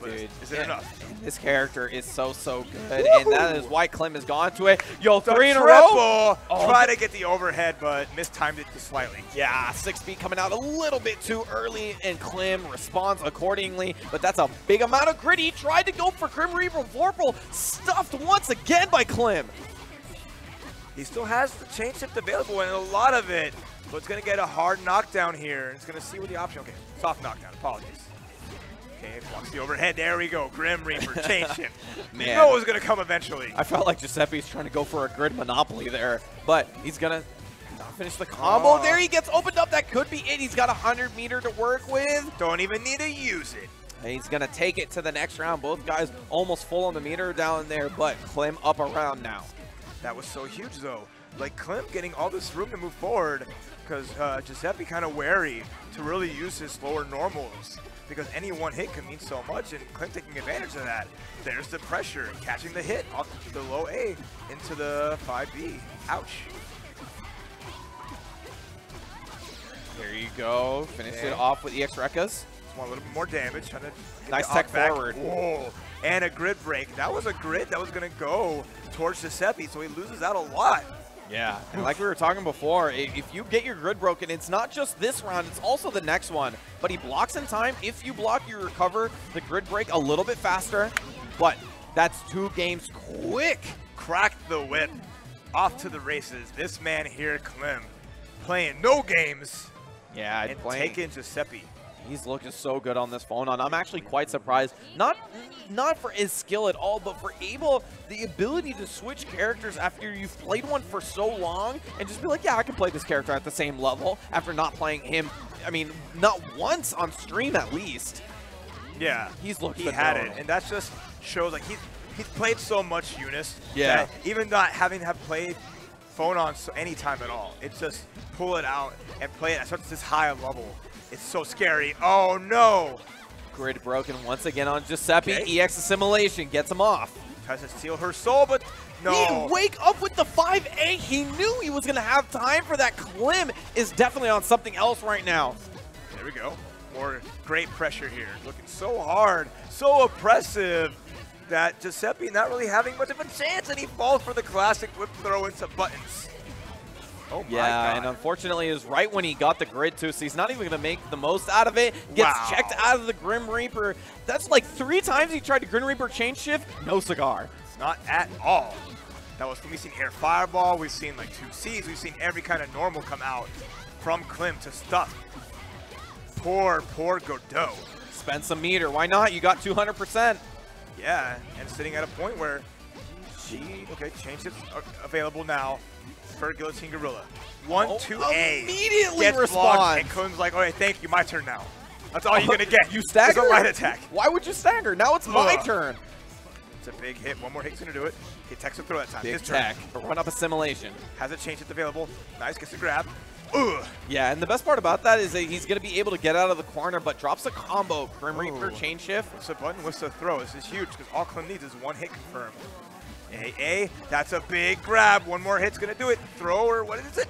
But Dude, is it yeah, enough? This character is so good, and that is why Clem has gone to it. Yo, The 3 in a row. triple! Oh. Try to get the overhead, but mistimed it just slightly. Yeah, 6 feet coming out a little bit too early, and Clem responds accordingly, but that's a big amount of grit. He tried to go for Grim Reaper Vorpal, stuffed once again by Clem. He still has the chain shift available and a lot of it, so it's going to get a hard knockdown here. It's going to see what the option. Okay, soft knockdown. Apologies. Okay, blocks the overhead. There we go. Grim Reaper chain shift. Man. You know it was going to come eventually. I felt like Giuseppe's trying to go for a grid monopoly there, but he's gonna not finish the combo. Oh. There he gets opened up. That could be it. He's got 100 meter to work with. Don't even need to use it. And he's gonna take it to the next round. Both guys almost full on the meter down there, but Clem up around now. That was so huge, though. Like, Clem getting all this room to move forward because Giuseppe kind of wary to really use his slower normals because any one hit can mean so much, and Clem taking advantage of that. There's the pressure, catching the hit off the low A into the 5B. Ouch. There you go. Finish Okay. it off with EX Rekkas. Just want a little bit more damage. Trying to get Nice the tech off back. forward. Whoa. And a grid break. That was a grid that was going to go towards Giuseppe, so he loses out a lot. Yeah, and like we were talking before, if you get your grid broken, it's not just this round, it's also the next one. But he blocks in time. If you block, you recover the grid break a little bit faster. But that's 2 games quick. Cracked the whip. Off to the races. This man here, Clem, playing no games Yeah, and taking Giuseppe. He's looking so good on this phone, and I'm actually quite surprised. Not for his skill at all, but for the ability to switch characters after you've played one for so long and just be like, yeah, I can play this character at the same level after not playing him, I mean, not once on stream at least. Yeah, He's looked he had it, phenomenal. and that just shows like he's played so much UNIST. Yeah. That even not having to have played phone on any time at all, it's just pull it out and play it at such this high level. It's so scary. Oh no! Grid broken once again on Giuseppe. Okay. EX Assimilation gets him off. Tries to steal her soul, but no. He wake up with the 5A. He knew he was going to have time for that. Clem is definitely on something else right now. There we go. More great pressure here. Looking so hard, so oppressive that Giuseppe not really having much of a chance, and he falls for the classic whip throw into buttons. Oh my Yeah, God. and unfortunately it was right when he got the grid too, so he's not even going to make the most out of it. Gets Wow. checked out of the Grim Reaper. That's like 3 times he tried to Grim Reaper chain shift. No cigar. Not at all. That was when we've seen air fireball, we've seen like 2Cs, we've seen every kind of normal come out from Clem to stuff. Poor Godot. Spend some meter. Why not? You got 200%. Yeah, and sitting at a point where chain shift's available now for Guillotine Gorilla. 1-2-A. Immediately Gets blocked, responds. and Clem's like, okay, thank you, my turn now. That's all you're gonna get. You stagger? It's a light attack. Why would you stagger? Now it's my Ugh. turn. It's a big hit. One more hit's gonna do it. Okay, Tech's a throw that time. Big His turn. tech. Run up Assimilation. Has a chain shift available. Nice, gets the grab. Ugh. Yeah, and the best part about that is that he's going to be able to get out of the corner, but drops a combo. Grim Reaper Ooh. chain shift. What's the button? What's the throw? This is huge because all Clem needs is one hit confirmed. A, that's a big grab. One more hit's gonna do it. Throw or what is it?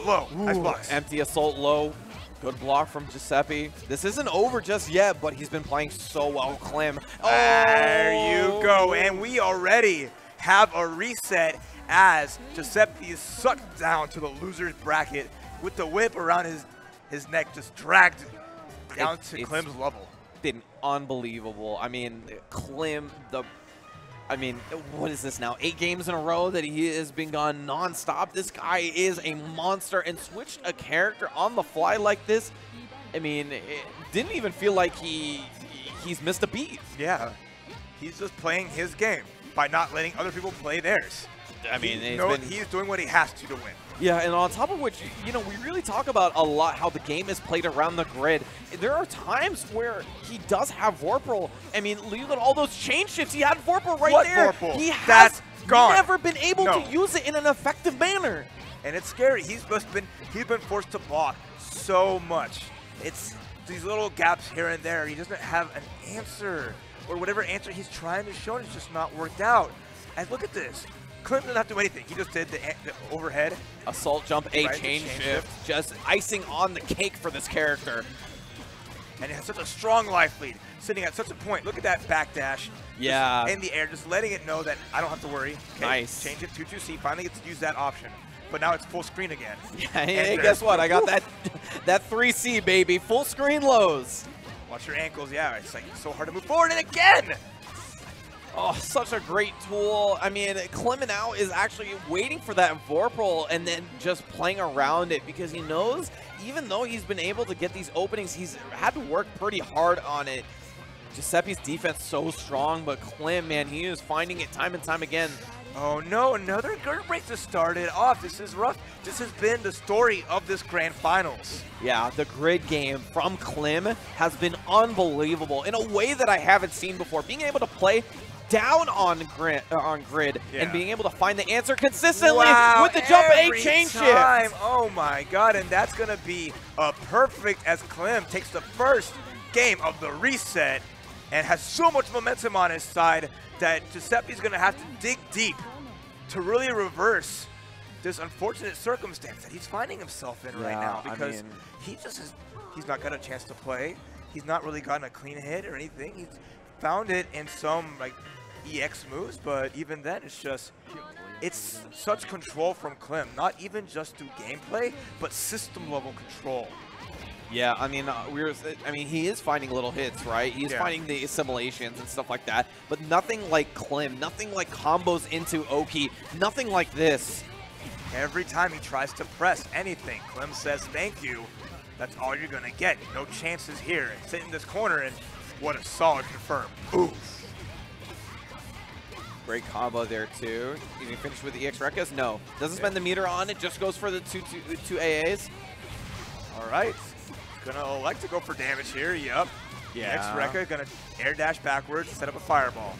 Low. Nice blocks. Empty assault low. Good block from Giuseppe. This isn't over just yet, but he's been playing so well, Clem. There you go. And we already have a reset as Giuseppe is sucked down to the loser's bracket with the whip around his neck just dragged down to it's- Clem's level. been unbelievable. I mean, Klim, what is this now? 8 games in a row that he has been gone nonstop. This guy is a monster, and switched a character on the fly like this. I mean, it didn't even feel like he's missed a beat. Yeah, he's just playing his game by not letting other people play theirs. I mean, he's doing what he has to win. Yeah, and on top of which, you know, we really talk about a lot how the game is played around the grid. There are times where he does have Vorpal. I mean, look at all those chain shifts. He had Vorpal right there. Vorpal? He has gone. never been able to use it in an effective manner. And it's scary. He's been forced to block so much. It's these little gaps here and there. He doesn't have an answer, or whatever answer he's trying to show, it's just not worked out. And look at this. Klim didn't have to do anything. He just did the overhead. Assault jump, a chain shift. Just icing on the cake for this character. And he has such a strong life lead, sitting at such a point. Look at that backdash. Yeah. In the air, just letting it know that I don't have to worry. Okay, nice. Change it 2-2-C. Finally gets to use that option. But now it's full screen again. Yeah, hey, guess what? I got that 3C, baby. Full screen lows. Watch your ankles. Yeah, it's like so hard to move forward. And again! Oh, such a great tool. I mean, Klim now is actually waiting for that Vorpal and then just playing around it, because he knows even though he's been able to get these openings, he's had to work pretty hard on it. Giuseppe's defense so strong, but Klim, man, he is finding it time and time again. Oh no, another guard break to start it off. This is rough. This has been the story of this grand finals. Yeah, the grid game from Klim has been unbelievable in a way that I haven't seen before. Being able to play down on grid and being able to find the answer consistently with the jump A chain shift. Oh my god, and that's going to be perfect as Klim takes the first game of the reset and has so much momentum on his side that Giuseppe's going to have to dig deep to really reverse this unfortunate circumstance that he's finding himself in right now, because he's not got a chance to play. He's not really gotten a clean hit or anything. He's found it in some like EX moves, but even then it's such control from Klim, not even just through gameplay, but system level control. Yeah, I mean, he is finding little hits, right? He's finding the assimilations and stuff like that, but nothing like Klim, nothing like combos into Oki, nothing like this. Every time he tries to press anything, Klim says thank you. That's all you're gonna get. No chances here. And sit in this corner, and what a solid confirm. Oof. Great combo there too. You can finish with the EX Rekkas? No. Doesn't spend the meter on it, just goes for the two AAs. All right. Gonna elect to go for damage here. Yep. Yeah. EX Rekka gonna air dash backwards and set up a fireball.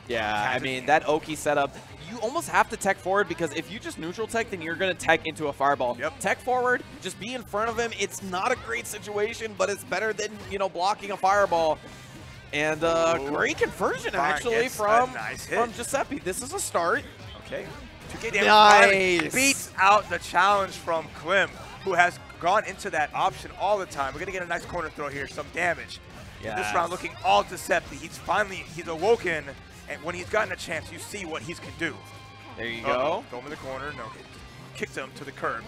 Yeah, I mean, that Oki setup, you almost have to tech forward, because if you just neutral tech, then you're going to tech into a fireball. Yep. Tech forward, just be in front of him. It's not a great situation, but it's better than, you know, blocking a fireball. And great conversion, actually, from Giuseppe. This is a start. Okay. 2K damage beats out the challenge from Klim, who has gone into that option all the time. We're going to get a nice corner throw here, some damage. Yeah. This round looking all Giuseppe. He's awoken. And when he's gotten a chance, you see what he can do. There you go. Throw him in the corner. No, kicked him to the curb.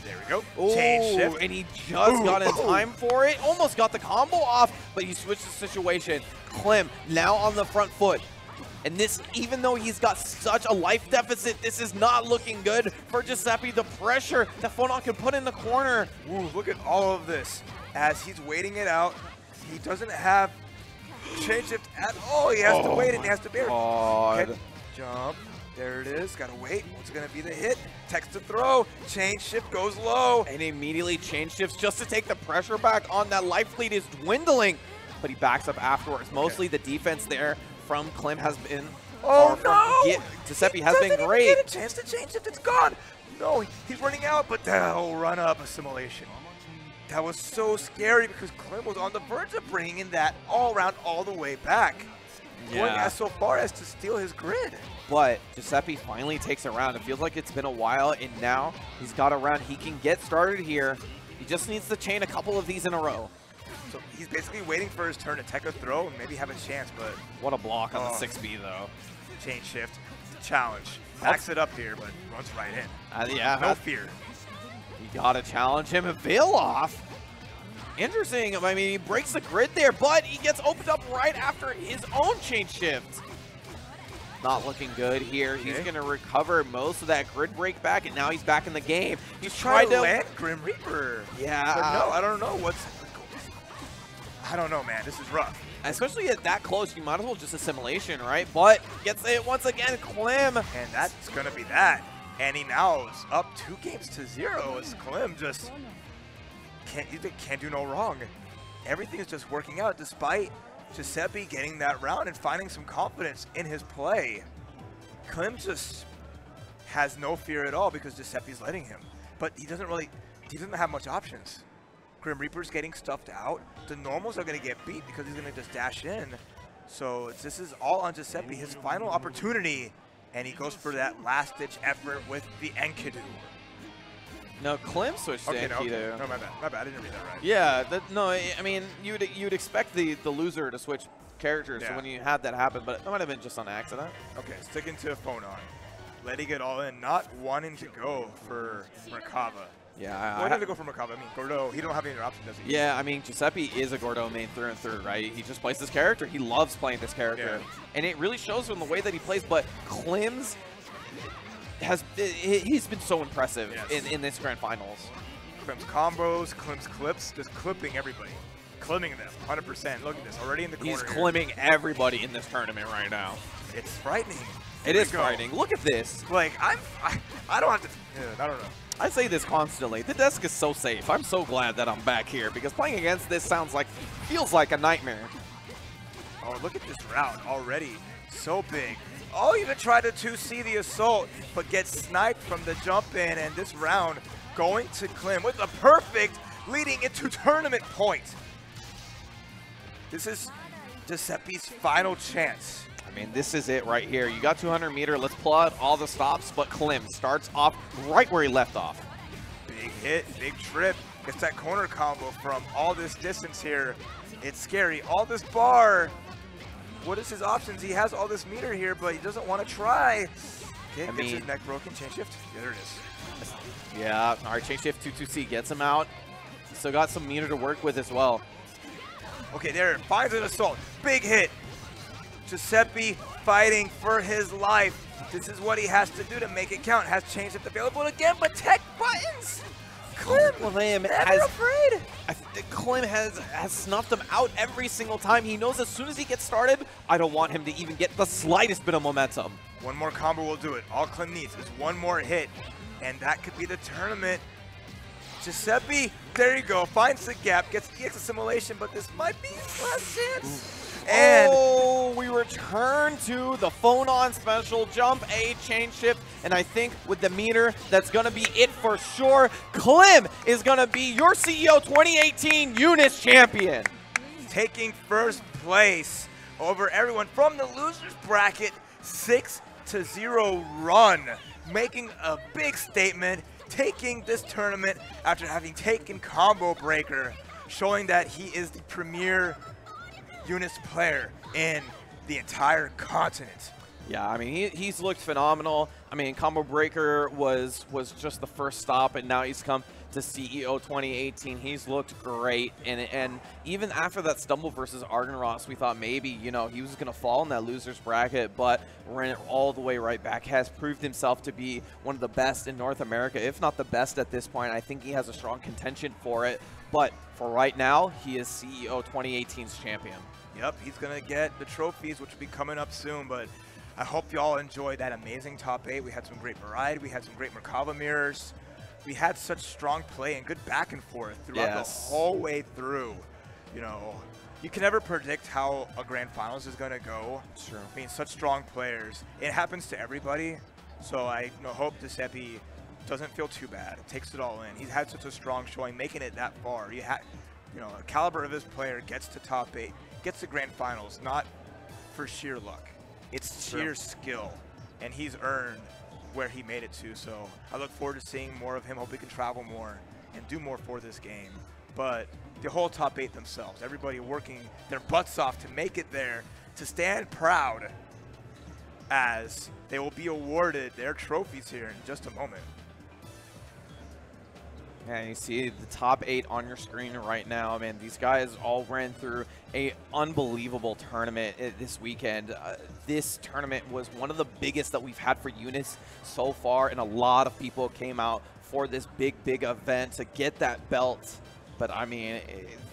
There we go. Ooh, chain shift. And he just got in time for it. Almost got the combo off, but he switched the situation. Klim now on the front foot. And this, even though he's got such a life deficit, this is not looking good for Giuseppe. The pressure that Phonon can put in the corner. Ooh, look at all of this. As he's waiting it out, he doesn't have chain shift at all. He has to wait, and he has to bear. Head jump. There it is. Gotta wait. What's gonna be the hit? Text to throw. Chain shift goes low. And immediately chain shifts just to take the pressure back on that life lead is dwindling. But he backs up afterwards. Mostly the defense there from Klim has been. Giuseppe has been great. Even get a chance to chain shift. It's gone. No, he's running out, but that'll run up assimilation. That was so scary because Klim was on the verge of bringing in that all-around all the way back. Going as so far as to steal his grid. But Giuseppe finally takes a round. It feels like it's been a while, and now he's got a round. He can get started here. He just needs to chain a couple of these in a row. So he's basically waiting for his turn to tech a throw and maybe have a chance, but... What a block on the 6B, though. Chain shift. Challenge. Backs it up here, but runs right in. Yeah. No fear. You gotta challenge him and veil off. Interesting. I mean, he breaks the grid there, but he gets opened up right after his own chain shift. Not looking good here. He's going to recover most of that grid break back, and now he's back in the game. He's trying to land Grim Reaper. Yeah. But no, I don't know what's... I don't know, man. This is rough. Especially at that close, you might as well just assimilation, right? But gets it once again, Klim. And that's going to be that. And he now is up 2-0 as Klim just can't do no wrong. Everything is just working out despite Giuseppe getting that round and finding some confidence in his play. Klim just has no fear at all because Giuseppe's letting him. But he doesn't have much options. Grim Reaper's getting stuffed out. The normals are going to get beat because he's going to just dash in. So this is all on Giuseppe, his final opportunity. And he goes for that last-ditch effort with the Enkidu. No, Klim switched to Enkidu. No, my bad. My bad. I didn't read that right. Yeah, no, I mean, you'd expect the loser to switch characters when you had that happen, but it might have been just on accident. Okay, sticking to phone on. Letting it all in, not wanting to go for Merkava. Yeah, I have to go for Merkava. I mean, Gordo, he don't have any other option, does he? Yeah, I mean, Giuseppe is a Gordo main through and through, right? He just plays this character. He loves playing this character. Yeah. And it really shows from the way that he plays, but Klim's he's been so impressive in this grand finals. Klim's combos, Klim's clips, just clipping everybody. Clipping them, 100%. Look at this, already in the corner. He's clipping everybody in this tournament right now. It's frightening. It is frightening. Look at this. Like, I don't have to, I don't know. I say this constantly. The desk is so safe. I'm so glad that I'm back here because playing against this feels like a nightmare. Oh, look at this route already. So big. Oh, even tried to 2C the assault, but gets sniped from the jump in. And this round going to Klim with a perfect leading into tournament point. This is Giuseppe's final chance. I mean, this is it right here. You got 200 meter. Let's pull out all the stops, but Klim starts off right where he left off. Big hit, big trip. Gets that corner combo from all this distance here. It's scary. All this bar. What is his options? He has all this meter here, but he doesn't want to try. Gets his neck broken. Chain shift. Yeah, there it is. Yeah. All right, chain shift 2-2C gets him out. Still got some meter to work with as well. Okay, there. Finds an assault. Big hit. Giuseppe fighting for his life. This is what he has to do to make it count. Has changed it available again, but tech buttons. Klim never afraid. Klim has snuffed him out every single time. He knows as soon as he gets started, I don't want him to even get the slightest bit of momentum. One more combo will do it. All Klim needs is one more hit, and that could be the tournament. Giuseppe, there you go. Finds the gap, gets the EX assimilation, but this might be his last chance. And we return to the phone-on special, jump A, chain shift, and I think with the meter, that's going to be it for sure. Klim is going to be your CEO 2018 UNIST champion. Taking first place over everyone from the losers bracket, 6-0 run, making a big statement, taking this tournament after having taken Combo Breaker, showing that he is the premier UNIST player in the entire continent. Yeah, I mean, he's looked phenomenal. I mean, Combo Breaker was just the first stop, and now he's come to CEO 2018. He's looked great, and even after that stumble versus Argonross, we thought maybe, you know, he was going to fall in that loser's bracket, but ran it all the way right back. Has proved himself to be one of the best in North America, if not the best at this point. I think he has a strong contention for it, but for right now, he is CEO 2018's champion. Yep, he's going to get the trophies, which will be coming up soon, but I hope you all enjoyed that amazing top 8. We had some great variety. We had some great Merkava mirrors. We had such strong play and good back and forth throughout the whole way through. You know, you can never predict how a grand finals is going to go. Sure. I mean, such strong players. It happens to everybody. So I hope Giuseppe doesn't feel too bad. Takes it all in. He's had such a strong showing, making it that far. You know, the caliber of his player gets to top 8, gets to grand finals, not for sheer luck. It's sheer skill, and he's earned where he made it to. So I look forward to seeing more of him. Hope he can travel more and do more for this game. But the whole top 8 themselves, everybody working their butts off to make it there, to stand proud as they will be awarded their trophies here in just a moment. And you see the top 8 on your screen right now. Man, these guys all ran through a unbelievable tournament this weekend. This tournament was one of the biggest that we've had for UNIST so far, and a lot of people came out for this big event to get that belt. But I mean,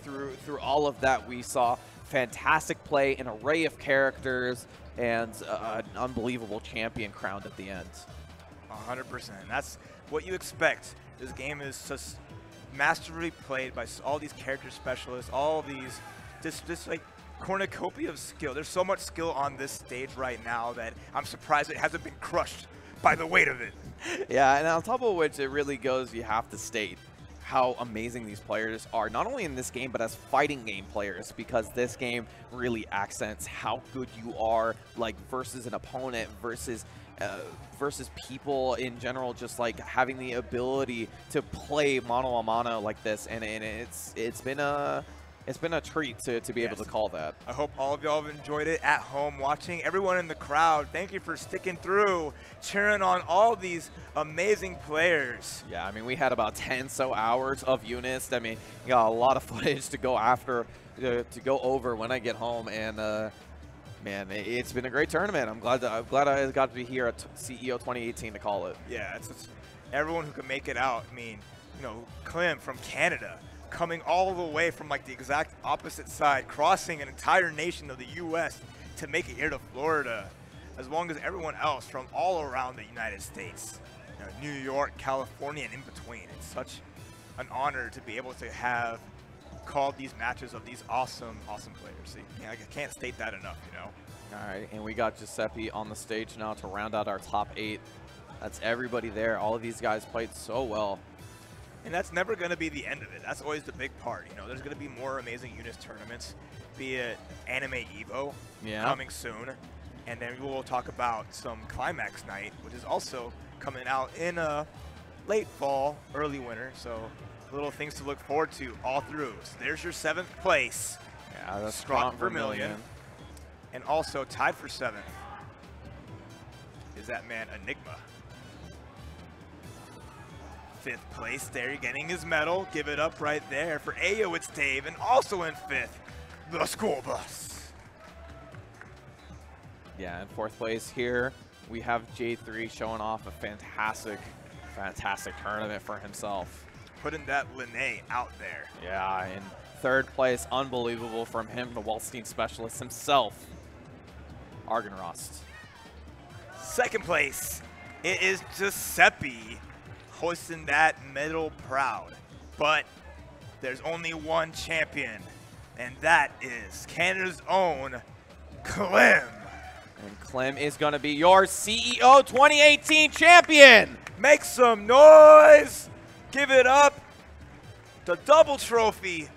through all of that, we saw fantastic play, an array of characters, and an unbelievable champion crowned at the end. 100%. That's what you expect. This game is just masterfully played by all these character specialists, all these just like cornucopia of skill. There's so much skill on this stage right now that I'm surprised it hasn't been crushed by the weight of it. Yeah, and on top of which it really goes, you have to state how amazing these players are, not only in this game, but as fighting game players, because this game really accents how good you are, like, versus an opponent, versus people in general, just like having the ability to play mano a mano like this, and it's been a treat to be able to call that. I hope all of y'all have enjoyed it at home watching. Everyone in the crowd, thank you for sticking through, cheering on all these amazing players. Yeah, I mean, we had about 10 so hours of UNIST. I mean, you got a lot of footage to go after, to go over when I get home, and man, it's been a great tournament. I'm glad I got to be here at CEO 2018 to call it. Yeah, it's everyone who can make it out. I mean, you know, Clem from Canada, coming all the way from like the exact opposite side, crossing an entire nation of the U.S. to make it here to Florida, as long as everyone else from all around the United States, you know, New York, California, and in between. It's such an honor to be able to have called these matches of these awesome players. See, I can't state that enough, you know. All right, and we got Giuseppe on the stage now to round out our top 8. That's everybody there. All of these guys played so well. And that's never going to be the end of it. That's always the big part. You know, there's going to be more amazing UNIST tournaments, be it Anime Evo coming soon. And then we'll talk about some Climax Night, which is also coming out in late fall, early winter. So little things to look forward to all through. So there's your 7th place. Yeah, that's Strong Vermilion. And also tied for 7th is that man Enigma. 5th place there, you're getting his medal. Give it up right there. For Ayo, it's Dave, and also in 5th, the school bus. Yeah, in 4th place here, we have J3 showing off a fantastic tournament for himself. Putting that Linné out there. Yeah, in 3rd place, unbelievable from him, the Waldstein specialist himself, Argenrost. 2nd place, it is Giuseppe, hoisting that medal proud. But there's only one champion, and that is Canada's own Clem. And Clem is going to be your CEO 2018 champion. Make some noise. Give it up. The double trophy.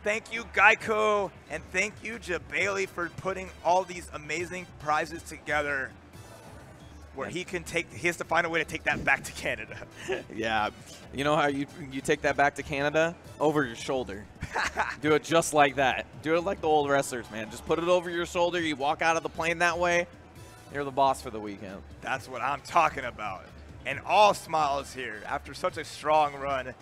Thank you, Geico, and thank you, Jabali, for putting all these amazing prizes together. Where he has to find a way to take that back to Canada. Yeah, you know how you take that back to Canada? Over your shoulder. Do it just like that. Do it like the old wrestlers, man. Just put it over your shoulder. You walk out of the plane that way. You're the boss for the weekend. That's what I'm talking about. And all smiles here. After such a strong run,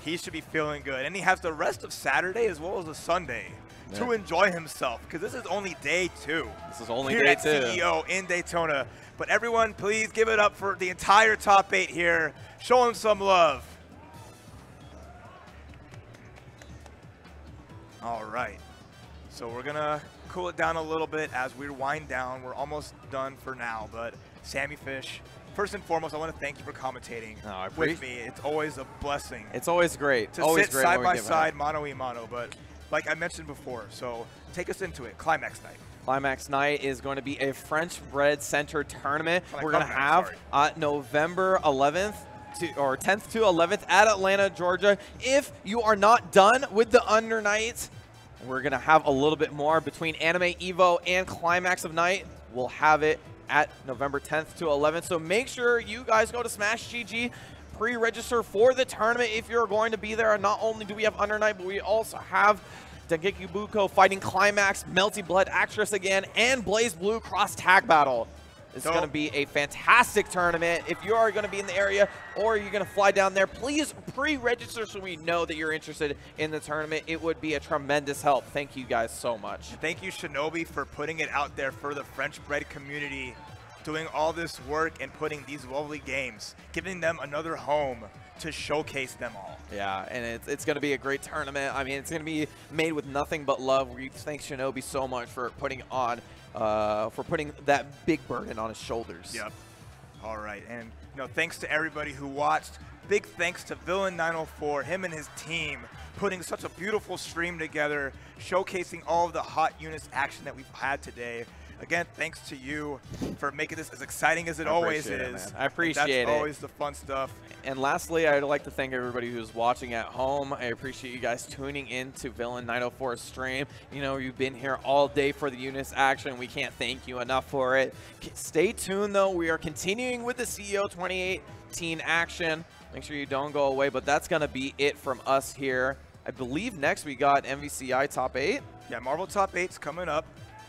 he should be feeling good. And he has the rest of Saturday as well as the Sunday to enjoy himself, because this is only day 2. This is only here day at 2. CEO in Daytona. But everyone, please give it up for the entire top 8 here. Show him some love. All right. So we're going to cool it down a little bit as we wind down. We're almost done for now. But Sammy Fish, first and foremost, I want to thank you for commentating with me. It's always a blessing. It's always great. To sit side by side, mano a mano. But like I mentioned before, so take us into it. Climax Night. Climax Night is going to be a French Bread Center tournament. We're going to have November 11th or 10th to 11th at Atlanta, Georgia. If you are not done with the Under Night, we're going to have a little bit more between Anime Evo and Climax of Night. We'll have it at November 10th to 11th. So make sure you guys go to Smash GG, pre-register for the tournament if you're going to be there. And not only do we have Under Night, but we also have Dengeki Buko fighting Climax, Melty Blood, Actress again, and Blaze Blue cross tag battle. It's going to be a fantastic tournament. If you are going to be in the area or you're going to fly down there, please pre-register so we know that you're interested in the tournament. It would be a tremendous help. Thank you guys so much. Thank you, Shinobi, for putting it out there for the French-bred community, doing all this work and putting these lovely games, giving them another home to showcase them all. Yeah, and it's going to be a great tournament. I mean, it's going to be made with nothing but love. We thank Shinobi so much for putting on, for putting that big burden on his shoulders. Yep. All right, and thanks to everybody who watched. Big thanks to Villain 904, him and his team, putting such a beautiful stream together, showcasing all of the hot UNIST action that we've had today. Again, thanks to you for making this as exciting as it always is. I appreciate it. That's always the fun stuff. And lastly, I'd like to thank everybody who's watching at home. I appreciate you guys tuning in to Villain 904's stream. You've been here all day for the UNIST action. We can't thank you enough for it. Stay tuned, though. We are continuing with the CEO 2018 action. Make sure you don't go away, but that's going to be it from us here. I believe next we got MVCI Top 8. Yeah, Marvel Top 8's coming up.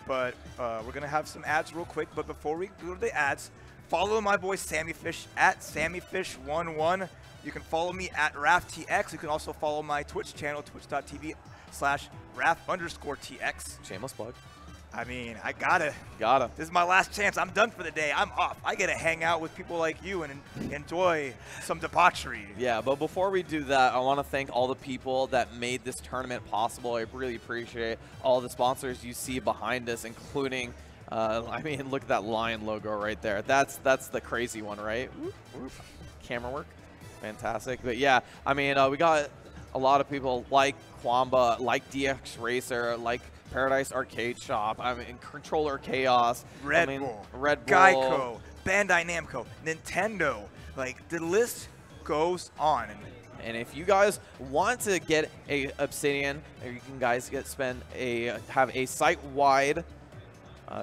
But we're going to have some ads real quick. But before we go to the ads, follow my boy Sammy Fish at SammyFish11. You can follow me at RaphTX. You can also follow my Twitch channel, twitch.tv/Raph_TX. Shameless plug. I mean, I gotta. This is my last chance. I'm done for the day. I'm off. I get to hang out with people like you and enjoy some debauchery. Yeah, but before we do that, I want to thank all the people that made this tournament possible. I really appreciate all the sponsors you see behind us, including, I mean, look at that lion logo right there. That's the crazy one, right? Whoop, whoop. Camera work. Fantastic. But yeah, I mean, we got a lot of people like Quamba, like DX Racer, like Paradise Arcade Shop, I mean, Controller Chaos, Red Bull, Geico, Bandai Namco, Nintendo. Like, the list goes on. And if you guys want to get a Obsidian, or you can guys have a site-wide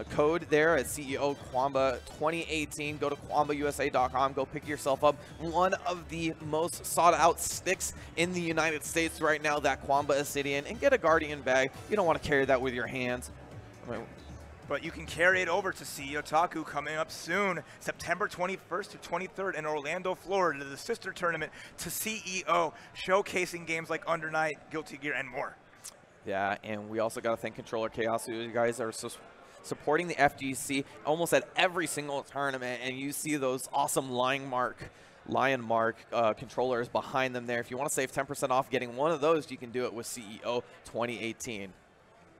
code there at CEO Quamba 2018. Go to QuambaUSA.com. Go pick yourself up one of the most sought-out sticks in the United States right now, that Quamba Obsidian, and get a Guardian bag. You don't want to carry that with your hands. But you can carry it over to CEO Taku coming up soon, September 21st to 23rd in Orlando, Florida, the sister tournament to CEO, showcasing games like Under Night, Guilty Gear, and more. Yeah, and we also got to thank Controller Chaos. You guys are supporting the FGC almost at every single tournament, and you see those awesome Lion Mark controllers behind them there. If you want to save 10% off getting one of those, you can do it with CEO 2018.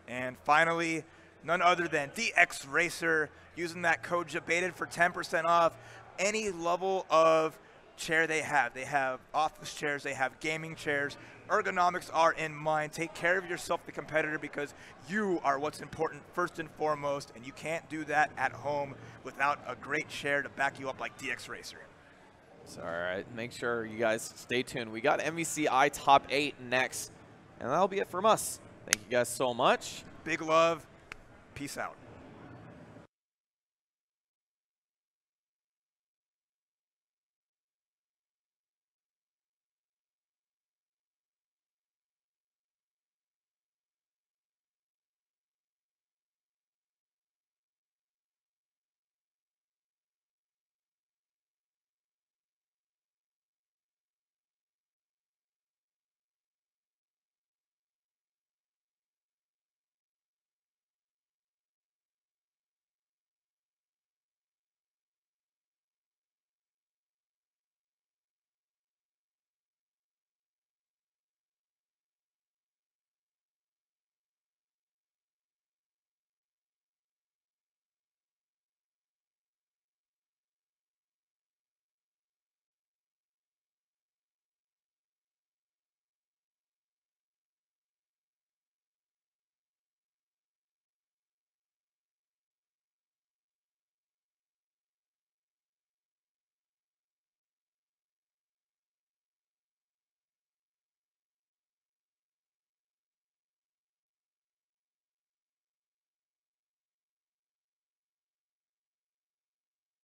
And finally, none other than DX Racer, using that code JABATED for 10% off any level of chair they have. They have office chairs, they have gaming chairs. Ergonomics are in mind. Take care of yourself, the competitor, because you are what's important first and foremost, and you can't do that at home without a great chair to back you up like DX Racer. So, all right, make sure you guys stay tuned. We got MVCI Top 8 next, and that'll be it from us. Thank you guys so much. Big love. Peace out.